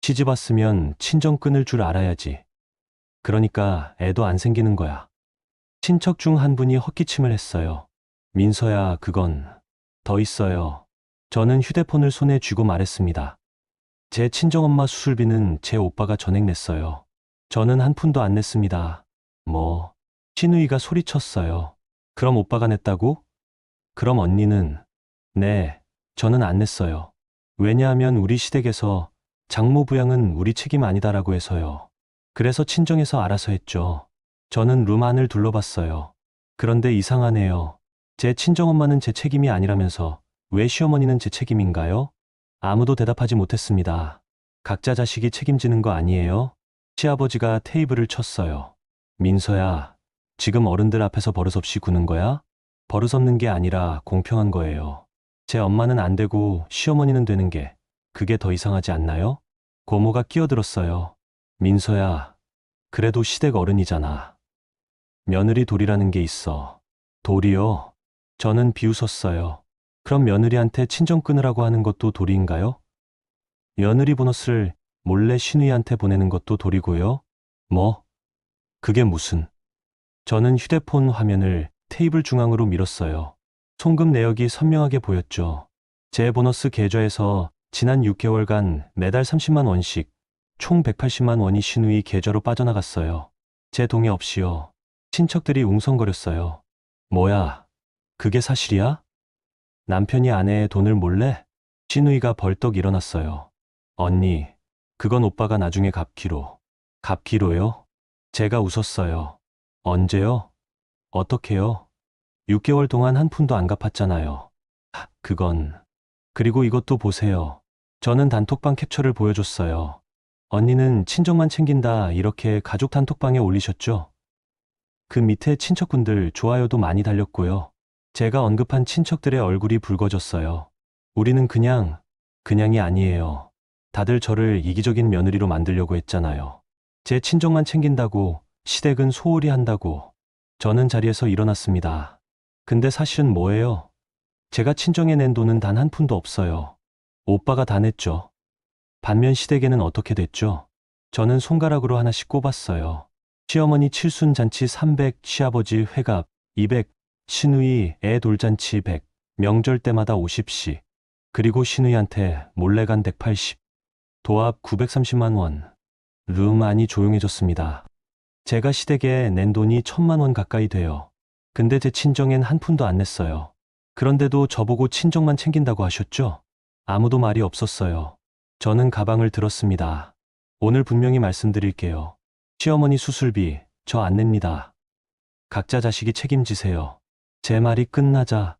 시집 왔으면 친정 끊을 줄 알아야지. 그러니까 애도 안 생기는 거야. 친척 중 한 분이 헛기침을 했어요. 민서야, 그건 더 있어요. 저는 휴대폰을 손에 쥐고 말했습니다. 제 친정엄마 수술비는 제 오빠가 전액 냈어요. 저는 한 푼도 안 냈습니다. 뭐, 신우이가 소리쳤어요. 그럼 오빠가 냈다고? 그럼 언니는? 네, 저는 안 냈어요. 왜냐하면 우리 시댁에서 장모 부양은 우리 책임 아니다라고 해서요. 그래서 친정에서 알아서 했죠. 저는 룸 안을 둘러봤어요. 그런데 이상하네요. 제 친정엄마는 제 책임이 아니라면서 왜 시어머니는 제 책임인가요? 아무도 대답하지 못했습니다. 각자 자식이 책임지는 거 아니에요? 시아버지가 테이블을 쳤어요. 민서야, 지금 어른들 앞에서 버릇없이 구는 거야? 버릇없는 게 아니라 공평한 거예요. 제 엄마는 안 되고 시어머니는 되는 게 그게 더 이상하지 않나요? 고모가 끼어들었어요. 민서야, 그래도 시댁 어른이잖아. 며느리 돌이라는 게 있어. 돌이요? 저는 비웃었어요. 그럼 며느리한테 친정 끊으라고 하는 것도 도리인가요? 며느리 보너스를 몰래 신우이한테 보내는 것도 도리고요? 뭐? 그게 무슨? 저는 휴대폰 화면을 테이블 중앙으로 밀었어요. 송금 내역이 선명하게 보였죠. 제 보너스 계좌에서 지난 6개월간 매달 30만 원씩 총 180만 원이 신우이 계좌로 빠져나갔어요. 제 동의 없이요. 친척들이 웅성거렸어요. 뭐야? 그게 사실이야? 남편이 아내의 돈을 몰래? 신우이가 벌떡 일어났어요. 언니, 그건 오빠가 나중에 갚기로. 갚기로요? 제가 웃었어요. 언제요? 어떻게요? 6개월 동안 한 푼도 안 갚았잖아요. 그건. 그리고 이것도 보세요. 저는 단톡방 캡처를 보여줬어요. 언니는 친정만 챙긴다 이렇게 가족 단톡방에 올리셨죠? 그 밑에 친척분들 좋아요도 많이 달렸고요. 제가 언급한 친척들의 얼굴이 붉어졌어요. 우리는 그냥이 아니에요. 다들 저를 이기적인 며느리로 만들려고 했잖아요. 제 친정만 챙긴다고, 시댁은 소홀히 한다고. 저는 자리에서 일어났습니다. 근데 사실은 뭐예요? 제가 친정에 낸 돈은 단 한 푼도 없어요. 오빠가 다 냈죠. 반면 시댁에는 어떻게 됐죠? 저는 손가락으로 하나씩 꼽았어요. 시어머니 칠순잔치 300, 시아버지 회갑 200, 신우이 애 돌잔치 100, 명절 때마다 50씩, 그리고 신우이한테 몰래 간 180, 도합 930만 원. 룸 안이 조용해졌습니다. 제가 시댁에 낸 돈이 1000만 원 가까이 돼요. 근데 제 친정엔 한 푼도 안 냈어요. 그런데도 저보고 친정만 챙긴다고 하셨죠? 아무도 말이 없었어요. 저는 가방을 들었습니다. 오늘 분명히 말씀드릴게요. 시어머니 수술비 저 안 냅니다. 각자 자식이 책임지세요. 제 말이 끝나자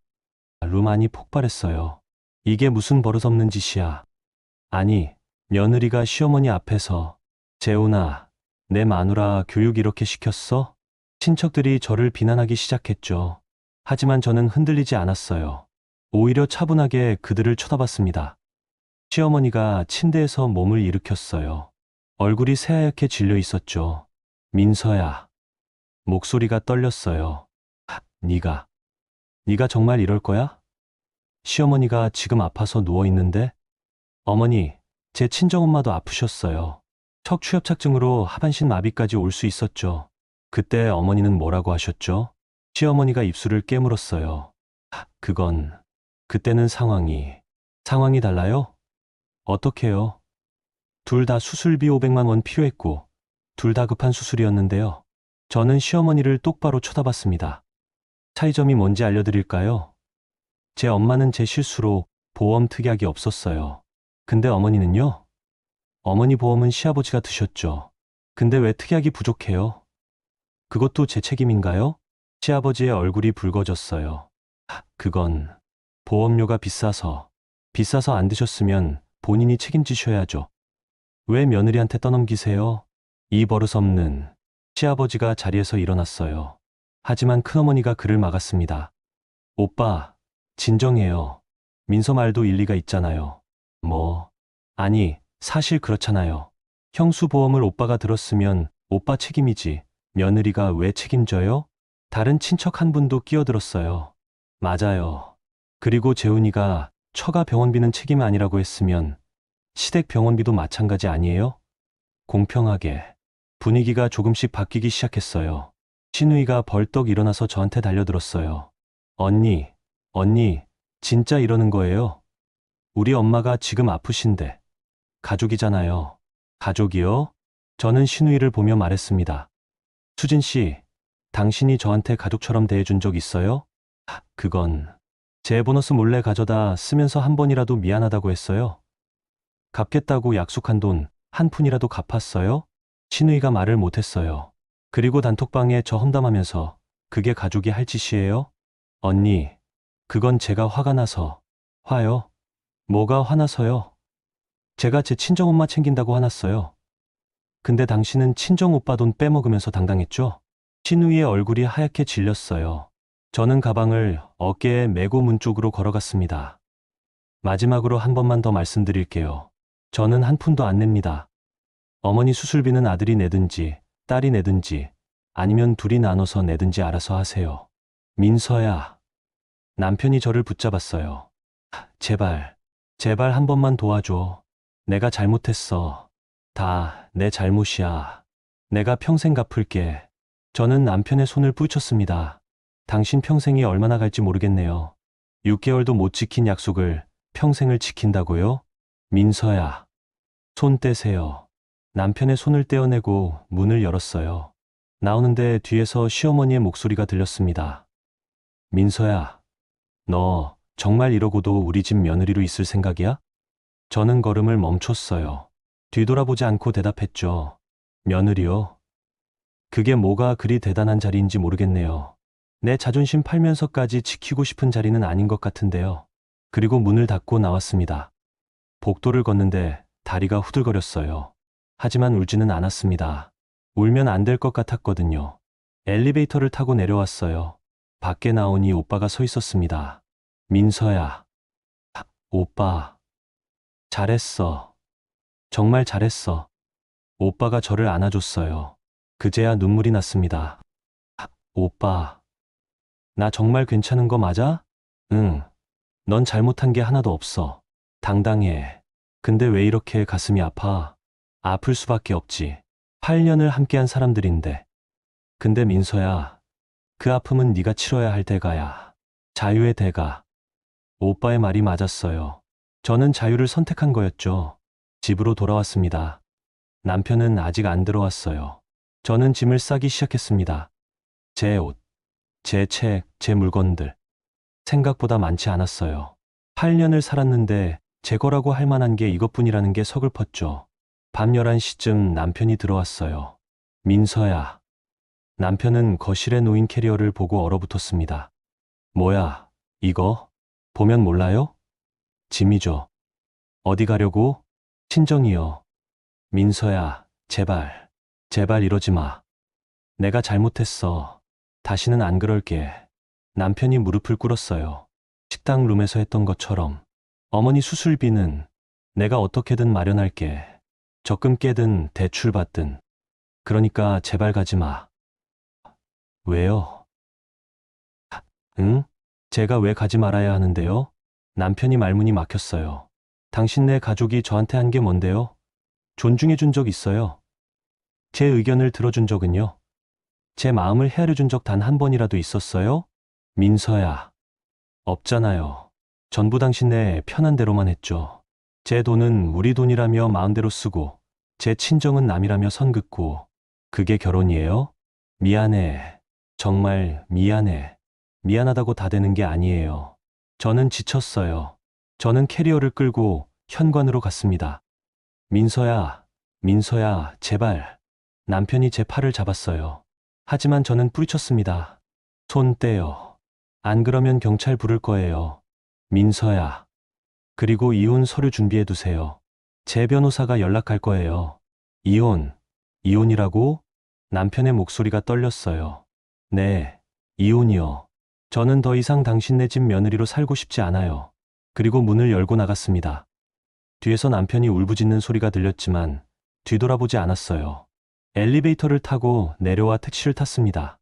룸 안이 폭발했어요. 이게 무슨 버릇없는 짓이야. 아니, 며느리가 시어머니 앞에서 재훈아, 내 마누라 교육 이렇게 시켰어? 친척들이 저를 비난하기 시작했죠. 하지만 저는 흔들리지 않았어요. 오히려 차분하게 그들을 쳐다봤습니다. 시어머니가 침대에서 몸을 일으켰어요. 얼굴이 새하얗게 질려 있었죠. 민서야. 목소리가 떨렸어요. 네가 정말 이럴 거야? 시어머니가 지금 아파서 누워 있는데? 어머니, 제 친정엄마도 아프셨어요. 척추협착증으로 하반신 마비까지 올 수 있었죠. 그때 어머니는 뭐라고 하셨죠? 시어머니가 입술을 깨물었어요. 그때는 상황이 달라요? 어떻게요? 둘 다 수술비 500만 원 필요했고, 둘 다 급한 수술이었는데요. 저는 시어머니를 똑바로 쳐다봤습니다. 차이점이 뭔지 알려드릴까요? 제 엄마는 제 실수로 보험 특약이 없었어요. 근데 어머니는요? 어머니 보험은 시아버지가 드셨죠. 근데 왜 특약이 부족해요? 그것도 제 책임인가요? 시아버지의 얼굴이 붉어졌어요. 그건 보험료가 비싸서 안 드셨으면 본인이 책임지셔야죠. 왜 며느리한테 떠넘기세요? 이 버릇없는 시아버지가 자리에서 일어났어요. 하지만 큰어머니가 그를 막았습니다. 오빠, 진정해요. 민서 말도 일리가 있잖아요. 뭐, 아니, 사실 그렇잖아요. 형수 보험을 오빠가 들었으면 오빠 책임이지. 며느리가 왜 책임져요? 다른 친척 한 분도 끼어들었어요. 맞아요. 그리고 재훈이가 처가 병원비는 책임 아니라고 했으면 시댁 병원비도 마찬가지 아니에요? 공평하게. 분위기가 조금씩 바뀌기 시작했어요. 신우이가 벌떡 일어나서 저한테 달려들었어요. 언니, 진짜 이러는 거예요? 우리 엄마가 지금 아프신데. 가족이잖아요. 가족이요? 저는 신우이를 보며 말했습니다. 수진 씨, 당신이 저한테 가족처럼 대해준 적 있어요? 그건 제 보너스 몰래 가져다 쓰면서 한 번이라도 미안하다고 했어요. 갚겠다고 약속한 돈 한 푼이라도 갚았어요? 신우이가 말을 못했어요. 그리고 단톡방에 저 험담하면서 그게 가족이 할 짓이에요? 언니, 그건 제가 화가 나서. 화요? 뭐가 화나서요? 제가 제 친정엄마 챙긴다고 화났어요. 근데 당신은 친정오빠 돈 빼먹으면서 당당했죠? 신우이의 얼굴이 하얗게 질렸어요. 저는 가방을 어깨에 메고 문 쪽으로 걸어갔습니다. 마지막으로 한 번만 더 말씀드릴게요. 저는 한 푼도 안 냅니다. 어머니 수술비는 아들이 내든지 딸이 내든지 아니면 둘이 나눠서 내든지 알아서 하세요. 민서야. 남편이 저를 붙잡았어요. 제발 한 번만 도와줘. 내가 잘못했어. 다 내 잘못이야. 내가 평생 갚을게. 저는 남편의 손을 뿌리쳤습니다. 당신 평생이 얼마나 갈지 모르겠네요. 6개월도 못 지킨 약속을 평생을 지킨다고요? 민서야. 손 떼세요. 남편의 손을 떼어내고 문을 열었어요. 나오는데 뒤에서 시어머니의 목소리가 들렸습니다. 민서야, 너 정말 이러고도 우리 집 며느리로 있을 생각이야? 저는 걸음을 멈췄어요. 뒤돌아보지 않고 대답했죠. 며느리요? 그게 뭐가 그리 대단한 자리인지 모르겠네요. 내 자존심 팔면서까지 지키고 싶은 자리는 아닌 것 같은데요. 그리고 문을 닫고 나왔습니다. 복도를 걷는데 다리가 후들거렸어요. 하지만 울지는 않았습니다. 울면 안 될 것 같았거든요. 엘리베이터를 타고 내려왔어요. 밖에 나오니 오빠가 서 있었습니다. 민서야. 오빠. 잘했어. 정말 잘했어. 오빠가 저를 안아줬어요. 그제야 눈물이 났습니다. 오빠. 나 정말 괜찮은 거 맞아? 응. 넌 잘못한 게 하나도 없어. 당당해. 근데 왜 이렇게 가슴이 아파? 아플 수밖에 없지. 8년을 함께한 사람들인데. 근데 민서야, 그 아픔은 네가 치러야 할 대가야. 자유의 대가. 오빠의 말이 맞았어요. 저는 자유를 선택한 거였죠. 집으로 돌아왔습니다. 남편은 아직 안 들어왔어요. 저는 짐을 싸기 시작했습니다. 제 옷, 제 책, 제 물건들. 생각보다 많지 않았어요. 8년을 살았는데 제 거라고 할 만한 게 이것뿐이라는 게 서글펐죠. 밤 11시쯤 남편이 들어왔어요. 민서야. 남편은 거실에 놓인 캐리어를 보고 얼어붙었습니다. 뭐야, 이거? 보면 몰라요? 짐이죠. 어디 가려고? 친정이요. 민서야, 제발 이러지 마. 내가 잘못했어. 다시는 안 그럴게. 남편이 무릎을 꿇었어요. 식당 룸에서 했던 것처럼. 어머니 수술비는 내가 어떻게든 마련할게. 적금 깨든 대출 받든. 그러니까 제발 가지 마. 왜요? 응? 제가 왜 가지 말아야 하는데요? 남편이 말문이 막혔어요. 당신네 가족이 저한테 한 게 뭔데요? 존중해 준 적 있어요. 제 의견을 들어준 적은요? 제 마음을 헤아려 준 적 단 한 번이라도 있었어요? 민서야. 없잖아요. 전부 당신네 편한 대로만 했죠. 제 돈은 우리 돈이라며 마음대로 쓰고, 제 친정은 남이라며 선 긋고, 그게 결혼이에요? 미안해. 정말 미안해. 미안하다고 다 되는 게 아니에요. 저는 지쳤어요. 저는 캐리어를 끌고 현관으로 갔습니다. 민서야, 민서야, 제발. 남편이 제 팔을 잡았어요. 하지만 저는 뿌리쳤습니다. 손 떼요. 안 그러면 경찰 부를 거예요. 민서야. 그리고 이혼 서류 준비해 두세요. 제 변호사가 연락할 거예요. 이혼이라고? 남편의 목소리가 떨렸어요. 네, 이혼이요. 저는 더 이상 당신네 집 며느리로 살고 싶지 않아요. 그리고 문을 열고 나갔습니다. 뒤에서 남편이 울부짖는 소리가 들렸지만 뒤돌아보지 않았어요. 엘리베이터를 타고 내려와 택시를 탔습니다.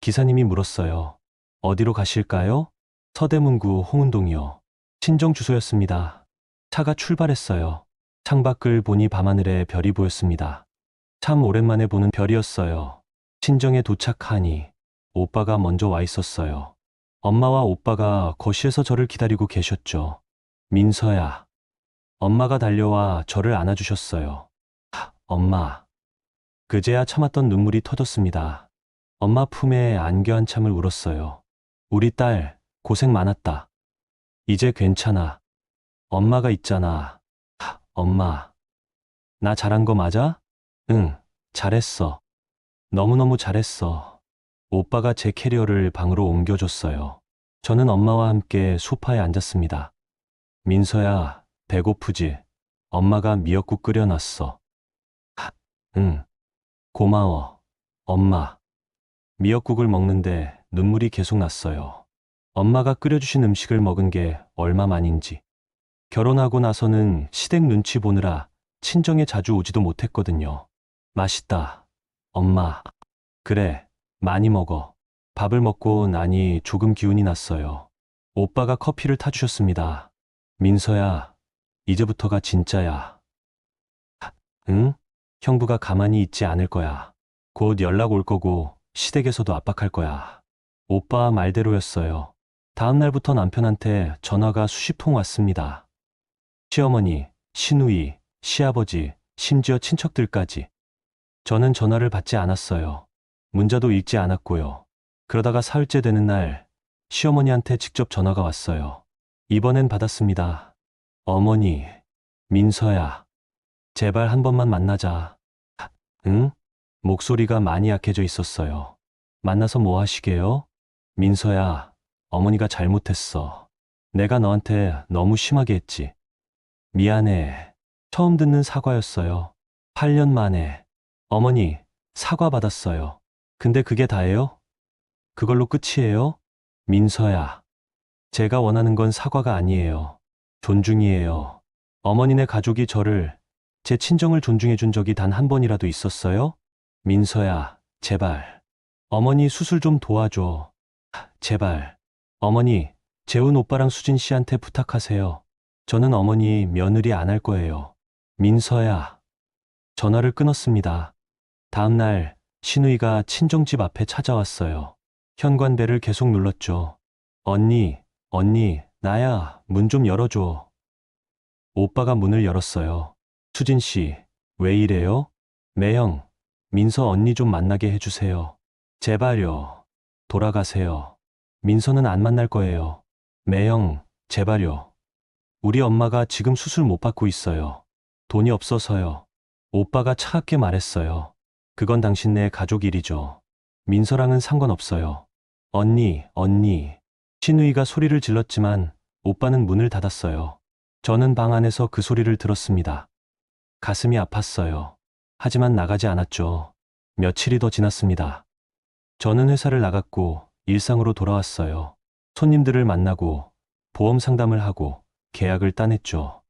기사님이 물었어요. 어디로 가실까요? 서대문구 홍은동이요. 친정 주소였습니다. 차가 출발했어요. 창밖을 보니 밤하늘에 별이 보였습니다. 참 오랜만에 보는 별이었어요. 친정에 도착하니 오빠가 먼저 와 있었어요. 엄마와 오빠가 거실에서 저를 기다리고 계셨죠. 민서야. 엄마가 달려와 저를 안아주셨어요. 엄마. 그제야 참았던 눈물이 터졌습니다. 엄마 품에 안겨 한참을 울었어요. 우리 딸 고생 많았다. 이제 괜찮아. 엄마가 있잖아. 엄마. 나 잘한 거 맞아? 응, 잘했어. 너무너무 잘했어. 오빠가 제 캐리어를 방으로 옮겨줬어요. 저는 엄마와 함께 소파에 앉았습니다. 민서야, 배고프지? 엄마가 미역국 끓여놨어. 응, 고마워. 엄마. 미역국을 먹는데 눈물이 계속 났어요. 엄마가 끓여주신 음식을 먹은 게 얼마만인지. 결혼하고 나서는 시댁 눈치 보느라 친정에 자주 오지도 못했거든요. 맛있다. 엄마. 그래, 많이 먹어. 밥을 먹고 나니 조금 기운이 났어요. 오빠가 커피를 타주셨습니다. 민서야, 이제부터가 진짜야. 응? 형부가 가만히 있지 않을 거야. 곧 연락 올 거고 시댁에서도 압박할 거야. 오빠 말대로였어요. 다음 날부터 남편한테 전화가 수십 통 왔습니다. 시어머니, 시누이, 시아버지, 심지어 친척들까지. 저는 전화를 받지 않았어요. 문자도 읽지 않았고요. 그러다가 사흘째 되는 날 시어머니한테 직접 전화가 왔어요. 이번엔 받았습니다. 어머니, 민서야. 제발 한 번만 만나자. 응? 목소리가 많이 약해져 있었어요. 만나서 뭐 하시게요? 민서야, 어머니가 잘못했어. 내가 너한테 너무 심하게 했지. 미안해. 처음 듣는 사과였어요. 8년 만에. 어머니, 사과 받았어요. 근데 그게 다예요? 그걸로 끝이에요? 민서야. 제가 원하는 건 사과가 아니에요. 존중이에요. 어머니네 가족이 저를, 제 친정을 존중해 준 적이 단 한 번이라도 있었어요? 민서야, 제발. 어머니 수술 좀 도와줘. 제발. 어머니, 재훈 오빠랑 수진 씨한테 부탁하세요. 저는 어머니 며느리 안 할 거예요. 민서야. 전화를 끊었습니다. 다음 날 신우이가 친정집 앞에 찾아왔어요. 현관벨을 계속 눌렀죠. 언니, 나야, 문 좀 열어줘. 오빠가 문을 열었어요. 수진 씨, 왜 이래요? 매형, 민서 언니 좀 만나게 해주세요. 제발요. 돌아가세요. 민서는 안 만날 거예요. 매형, 제발요. 우리 엄마가 지금 수술 못 받고 있어요. 돈이 없어서요. 오빠가 차갑게 말했어요. 그건 당신네 가족 일이죠. 민서랑은 상관없어요. 언니. 신우이가 소리를 질렀지만 오빠는 문을 닫았어요. 저는 방 안에서 그 소리를 들었습니다. 가슴이 아팠어요. 하지만 나가지 않았죠. 며칠이 더 지났습니다. 저는 회사를 나갔고 일상으로 돌아왔어요. 손님들을 만나고 보험 상담을 하고 계약을 따냈죠.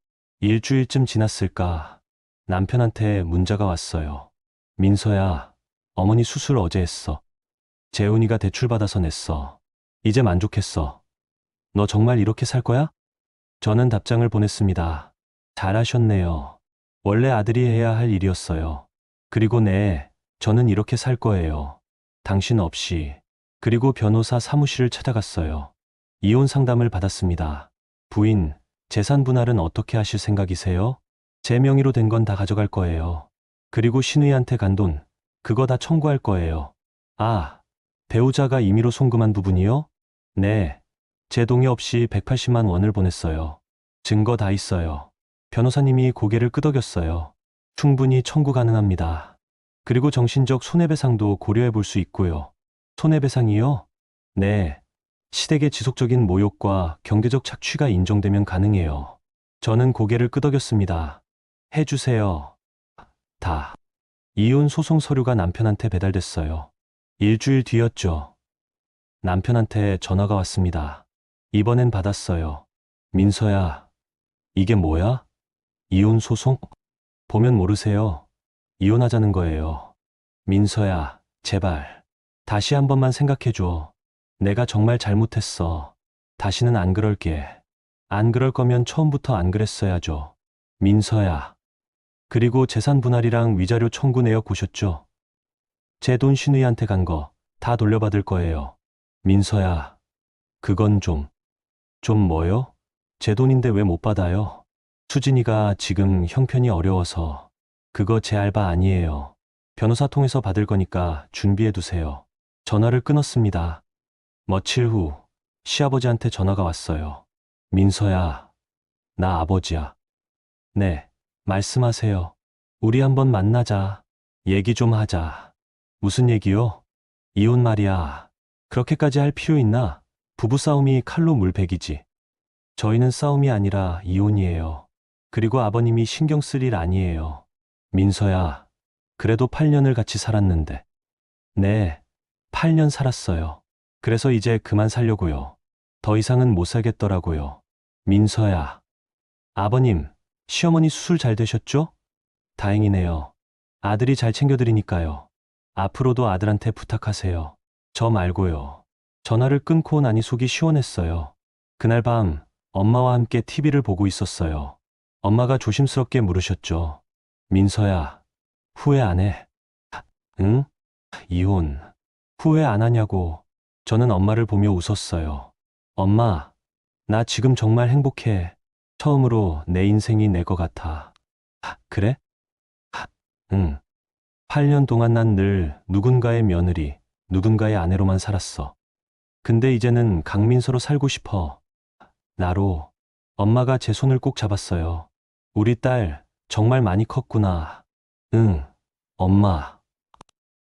일주일쯤 지났을까 남편한테 문자가 왔어요. 민서야, 어머니 수술 어제 했어. 재훈이가 대출받아서 냈어. 이제 만족했어. 너 정말 이렇게 살 거야? 저는 답장을 보냈습니다. 잘하셨네요. 원래 아들이 해야 할 일이었어요. 그리고 네, 저는 이렇게 살 거예요. 당신 없이. 그리고 변호사 사무실을 찾아갔어요. 이혼 상담을 받았습니다. 부인, 재산 분할은 어떻게 하실 생각이세요? 제 명의로 된 건 다 가져갈 거예요. 그리고 신우이한테 간 돈, 그거 다 청구할 거예요. 아, 배우자가 임의로 송금한 부분이요? 네. 제 동의 없이 180만 원을 보냈어요. 증거 다 있어요. 변호사님이 고개를 끄덕였어요. 충분히 청구 가능합니다. 그리고 정신적 손해배상도 고려해 볼 수 있고요. 손해배상이요? 네. 시댁의 지속적인 모욕과 경제적 착취가 인정되면 가능해요. 저는 고개를 끄덕였습니다. 해주세요. 다. 이혼 소송 서류가 남편한테 배달됐어요. 일주일 뒤였죠. 남편한테 전화가 왔습니다. 이번엔 받았어요. 민서야, 이게 뭐야? 이혼 소송? 보면 모르세요. 이혼하자는 거예요. 민서야, 제발. 다시 한 번만 생각해줘. 내가 정말 잘못했어. 다시는 안 그럴게. 안 그럴 거면 처음부터 안 그랬어야죠. 민서야. 그리고 재산 분할이랑 위자료 청구 내역 보셨죠? 제 돈 신우이한테 간 거 다 돌려받을 거예요. 민서야, 그건 좀 뭐요? 제 돈인데 왜 못 받아요? 수진이가 지금 형편이 어려워서 그거 제 알바 아니에요. 변호사 통해서 받을 거니까 준비해 두세요. 전화를 끊었습니다. 며칠 후 시아버지한테 전화가 왔어요. 민서야, 나 아버지야. 네, 말씀하세요. 우리 한번 만나자. 얘기 좀 하자. 무슨 얘기요? 이혼 말이야. 그렇게까지 할 필요 있나? 부부싸움이 칼로 물베기지. 저희는 싸움이 아니라 이혼이에요. 그리고 아버님이 신경 쓸 일 아니에요. 민서야, 그래도 8년을 같이 살았는데. 네, 8년 살았어요. 그래서 이제 그만 살려고요. 더 이상은 못 살겠더라고요. 민서야. 아버님, 시어머니 수술 잘 되셨죠? 다행이네요. 아들이 잘 챙겨드리니까요. 앞으로도 아들한테 부탁하세요. 저 말고요. 전화를 끊고 나니 속이 시원했어요. 그날 밤 엄마와 함께 TV를 보고 있었어요. 엄마가 조심스럽게 물으셨죠. 민서야, 후회 안 해? 응? 이혼. 후회 안 하냐고. 저는 엄마를 보며 웃었어요. 엄마, 나 지금 정말 행복해. 처음으로 내 인생이 내 것 같아. 그래? 응. 8년 동안 난 늘 누군가의 며느리, 누군가의 아내로만 살았어. 근데 이제는 강민서로 살고 싶어. 나로. 엄마가 제 손을 꼭 잡았어요. 우리 딸 정말 많이 컸구나. 응, 엄마.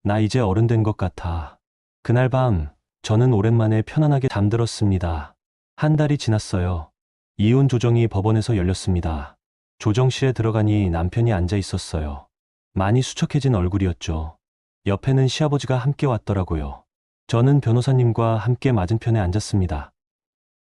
나 이제 어른 된 것 같아. 그날 밤 저는 오랜만에 편안하게 잠들었습니다. 한 달이 지났어요. 이혼 조정이 법원에서 열렸습니다. 조정실에 들어가니 남편이 앉아 있었어요. 많이 수척해진 얼굴이었죠. 옆에는 시아버지가 함께 왔더라고요. 저는 변호사님과 함께 맞은편에 앉았습니다.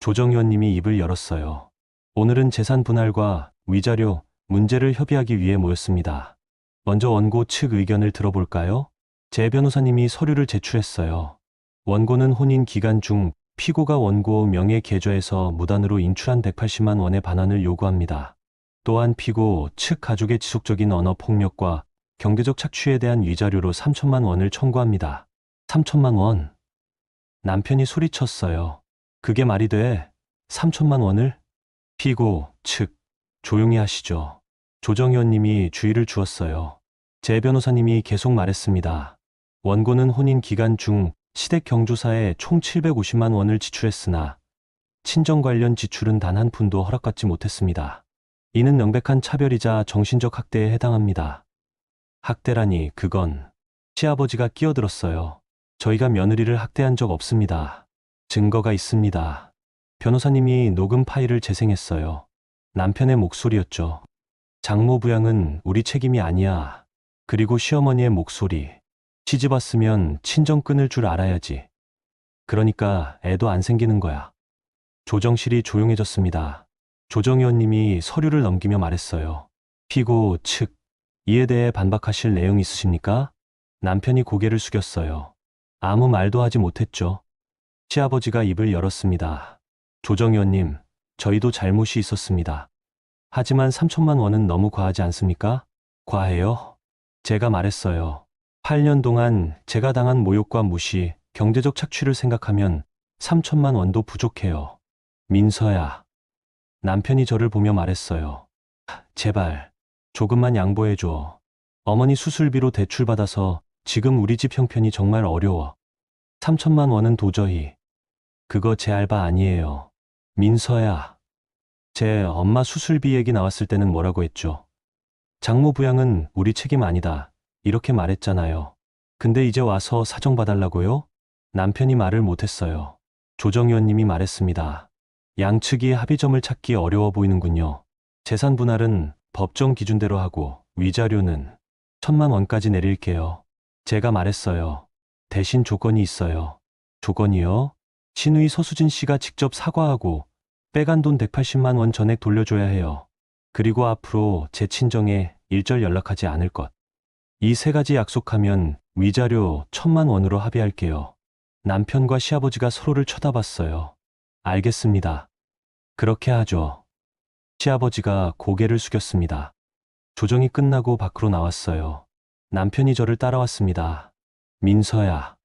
조정위원님이 입을 열었어요. 오늘은 재산 분할과 위자료 문제를 협의하기 위해 모였습니다. 먼저 원고 측 의견을 들어볼까요? 제 변호사님이 서류를 제출했어요. 원고는 혼인 기간 중 피고가 원고 명의 계좌에서 무단으로 인출한 180만 원의 반환을 요구합니다. 또한 피고 측 가족의 지속적인 언어 폭력과 경제적 착취에 대한 위자료로 3천만 원을 청구합니다. 3천만 원. 남편이 소리쳤어요. 그게 말이 돼? 3천만 원을? 피고 측 조용히 하시죠. 조정위원님이 주의를 주었어요. 제 변호사님이 계속 말했습니다. 원고는 혼인 기간 중 시댁 경조사에 총 750만 원을 지출했으나 친정 관련 지출은 단 한 푼도 허락받지 못했습니다. 이는 명백한 차별이자 정신적 학대에 해당합니다. 학대라니 그건 시아버지가 끼어들었어요. 저희가 며느리를 학대한 적 없습니다. 증거가 있습니다. 변호사님이 녹음 파일을 재생했어요. 남편의 목소리였죠. 장모 부양은 우리 책임이 아니야. 그리고 시어머니의 목소리. 시집 왔으면 친정 끊을 줄 알아야지. 그러니까 애도 안 생기는 거야. 조정실이 조용해졌습니다. 조정위원님이 서류를 넘기며 말했어요. 피고 측, 이에 대해 반박하실 내용 있으십니까? 남편이 고개를 숙였어요. 아무 말도 하지 못했죠. 시아버지가 입을 열었습니다. 조정위원님, 저희도 잘못이 있었습니다. 하지만 3천만 원은 너무 과하지 않습니까? 과해요? 제가 말했어요. 8년 동안 제가 당한 모욕과 무시, 경제적 착취를 생각하면 3천만 원도 부족해요. 민서야. 남편이 저를 보며 말했어요. 제발, 조금만 양보해줘. 어머니 수술비로 대출받아서 지금 우리 집 형편이 정말 어려워. 3천만 원은 도저히. 그거 제 알바 아니에요. 민서야. 제 엄마 수술비 얘기 나왔을 때는 뭐라고 했죠? 장모 부양은 우리 책임 아니다. 이렇게 말했잖아요. 근데 이제 와서 사정 봐달라고요? 남편이 말을 못했어요. 조정위원님이 말했습니다. 양측이 합의점을 찾기 어려워 보이는군요. 재산 분할은 법정 기준대로 하고 위자료는 1천만 원까지 내릴게요. 제가 말했어요. 대신 조건이 있어요. 조건이요? 신우이 서수진 씨가 직접 사과하고 빼간 돈 180만 원 전액 돌려줘야 해요. 그리고 앞으로 제 친정에 일절 연락하지 않을 것. 이 세 가지 약속하면 위자료 1천만 원으로 합의할게요. 남편과 시아버지가 서로를 쳐다봤어요. 알겠습니다. 그렇게 하죠. 시아버지가 고개를 숙였습니다. 조정이 끝나고 밖으로 나왔어요. 남편이 저를 따라왔습니다. 민서야.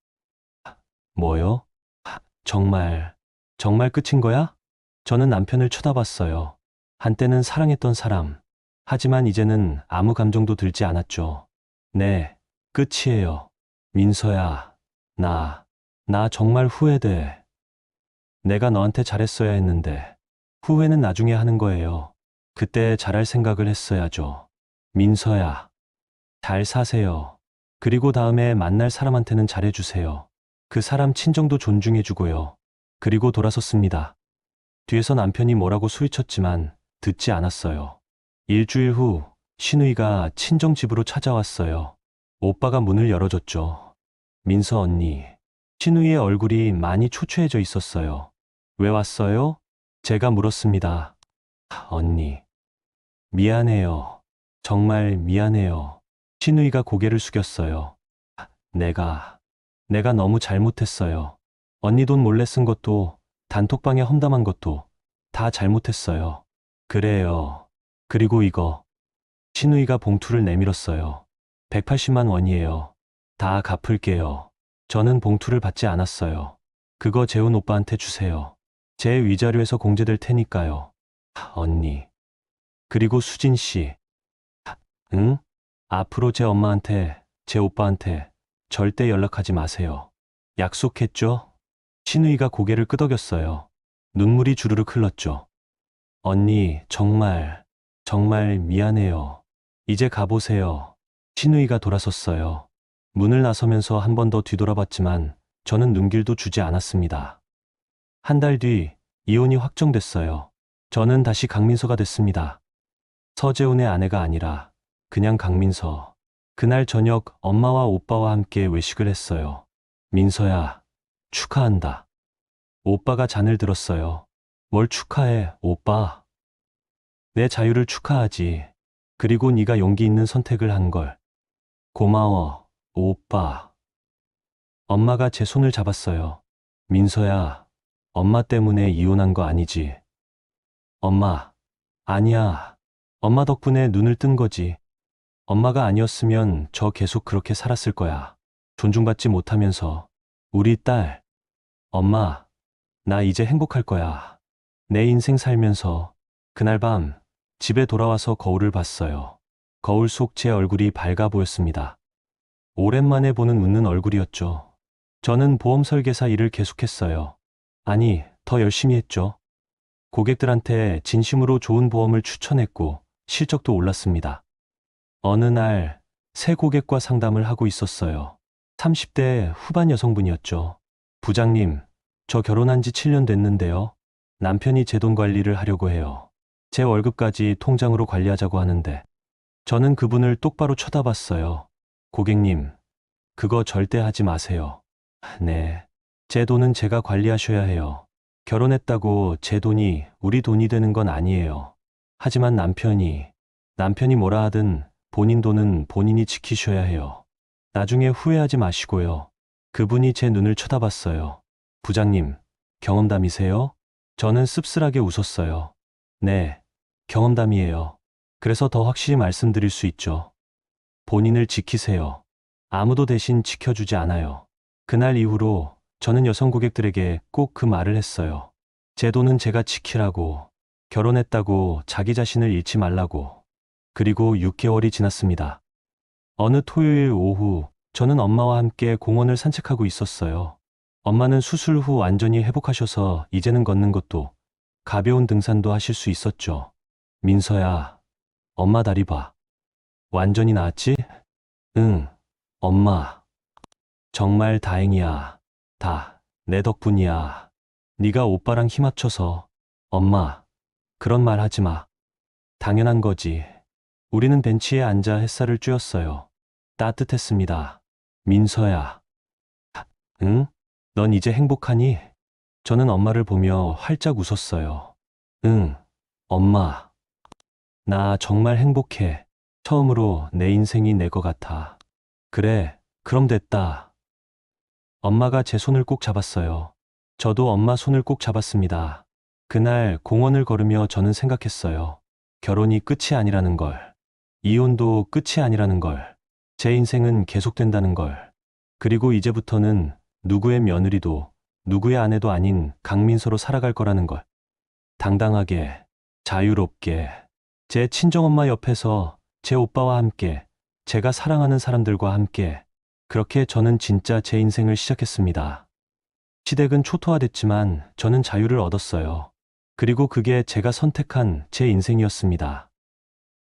뭐요? 정말 끝인 거야? 저는 남편을 쳐다봤어요. 한때는 사랑했던 사람. 하지만 이제는 아무 감정도 들지 않았죠. 네, 끝이에요. 민서야, 나 정말 후회돼. 내가 너한테 잘했어야 했는데, 후회는 나중에 하는 거예요. 그때 잘할 생각을 했어야죠. 민서야, 잘 사세요. 그리고 다음에 만날 사람한테는 잘해주세요. 그 사람 친정도 존중해주고요. 그리고 돌아섰습니다. 뒤에서 남편이 뭐라고 소리쳤지만 듣지 않았어요. 일주일 후 신우이가 친정 집으로 찾아왔어요. 오빠가 문을 열어줬죠. 민서 언니. 신우이의 얼굴이 많이 초췌해져 있었어요. 왜 왔어요? 제가 물었습니다. 언니. 미안해요. 정말 미안해요. 신우이가 고개를 숙였어요. 내가 너무 잘못했어요. 언니 돈 몰래 쓴 것도 단톡방에 험담한 것도 다 잘못했어요. 그래요. 그리고 이거. 신우이가 봉투를 내밀었어요. 180만 원이에요. 다 갚을게요. 저는 봉투를 받지 않았어요. 그거 재훈 오빠한테 주세요. 제 위자료에서 공제될 테니까요. 언니. 그리고 수진 씨. 응? 앞으로 제 엄마한테, 제 오빠한테 절대 연락하지 마세요. 약속했죠? 신우이가 고개를 끄덕였어요. 눈물이 주르륵 흘렀죠. 언니, 정말 미안해요. 이제 가보세요. 신우이가 돌아섰어요. 문을 나서면서 한 번 더 뒤돌아봤지만 저는 눈길도 주지 않았습니다. 한 달 뒤 이혼이 확정됐어요. 저는 다시 강민서가 됐습니다. 서재훈의 아내가 아니라 그냥 강민서. 그날 저녁 엄마와 오빠와 함께 외식을 했어요. 민서야, 축하한다. 오빠가 잔을 들었어요. 뭘 축하해, 오빠. 내 자유를 축하하지. 그리고 네가 용기 있는 선택을 한 걸. 고마워, 오빠. 엄마가 제 손을 잡았어요. 민서야, 엄마 때문에 이혼한 거 아니지? 엄마, 아니야. 엄마 덕분에 눈을 뜬 거지. 엄마가 아니었으면 저 계속 그렇게 살았을 거야. 존중받지 못하면서. 우리 딸. 엄마, 나 이제 행복할 거야. 내 인생 살면서. 그날 밤 집에 돌아와서 거울을 봤어요. 거울 속 제 얼굴이 밝아 보였습니다. 오랜만에 보는 웃는 얼굴이었죠. 저는 보험 설계사 일을 계속했어요. 아니, 더 열심히 했죠. 고객들한테 진심으로 좋은 보험을 추천했고 실적도 올랐습니다. 어느 날 새 고객과 상담을 하고 있었어요. 30대 후반 여성분이었죠. 부장님, 저 결혼한 지 7년 됐는데요. 남편이 제 돈 관리를 하려고 해요. 제 월급까지 통장으로 관리하자고 하는데 저는 그분을 똑바로 쳐다봤어요. 고객님, 그거 절대 하지 마세요. 네, 제 돈은 제가 관리하셔야 해요. 결혼했다고 제 돈이 우리 돈이 되는 건 아니에요. 하지만 남편이 뭐라 하든 본인 돈은 본인이 지키셔야 해요. 나중에 후회하지 마시고요. 그분이 제 눈을 쳐다봤어요. 부장님, 경험담이세요? 저는 씁쓸하게 웃었어요. 네, 경험담이에요. 그래서 더 확실히 말씀드릴 수 있죠. 본인을 지키세요. 아무도 대신 지켜주지 않아요. 그날 이후로 저는 여성 고객들에게 꼭 그 말을 했어요. 제 돈은 제가 지키라고. 결혼했다고 자기 자신을 잃지 말라고. 그리고 6개월이 지났습니다. 어느 토요일 오후 저는 엄마와 함께 공원을 산책하고 있었어요. 엄마는 수술 후 완전히 회복하셔서 이제는 걷는 것도 가벼운 등산도 하실 수 있었죠. 민서야, 엄마 다리 봐. 완전히 나았지? 응, 엄마. 정말 다행이야. 다 내 덕분이야. 네가 오빠랑 힘 합쳐서. 엄마, 그런 말 하지 마. 당연한 거지. 우리는 벤치에 앉아 햇살을 쬐었어요. 따뜻했습니다. 민서야. 응? 넌 이제 행복하니? 저는 엄마를 보며 활짝 웃었어요. 응, 엄마. 나 정말 행복해. 처음으로 내 인생이 내 것 같아. 그래, 그럼 됐다. 엄마가 제 손을 꼭 잡았어요. 저도 엄마 손을 꼭 잡았습니다. 그날 공원을 걸으며 저는 생각했어요. 결혼이 끝이 아니라는 걸. 이혼도 끝이 아니라는 걸. 제 인생은 계속된다는 걸. 그리고 이제부터는 누구의 며느리도 누구의 아내도 아닌 강민서로 살아갈 거라는 걸. 당당하게, 자유롭게, 제 친정엄마 옆에서 제 오빠와 함께, 제가 사랑하는 사람들과 함께, 그렇게 저는 진짜 제 인생을 시작했습니다. 시댁은 초토화됐지만 저는 자유를 얻었어요. 그리고 그게 제가 선택한 제 인생이었습니다.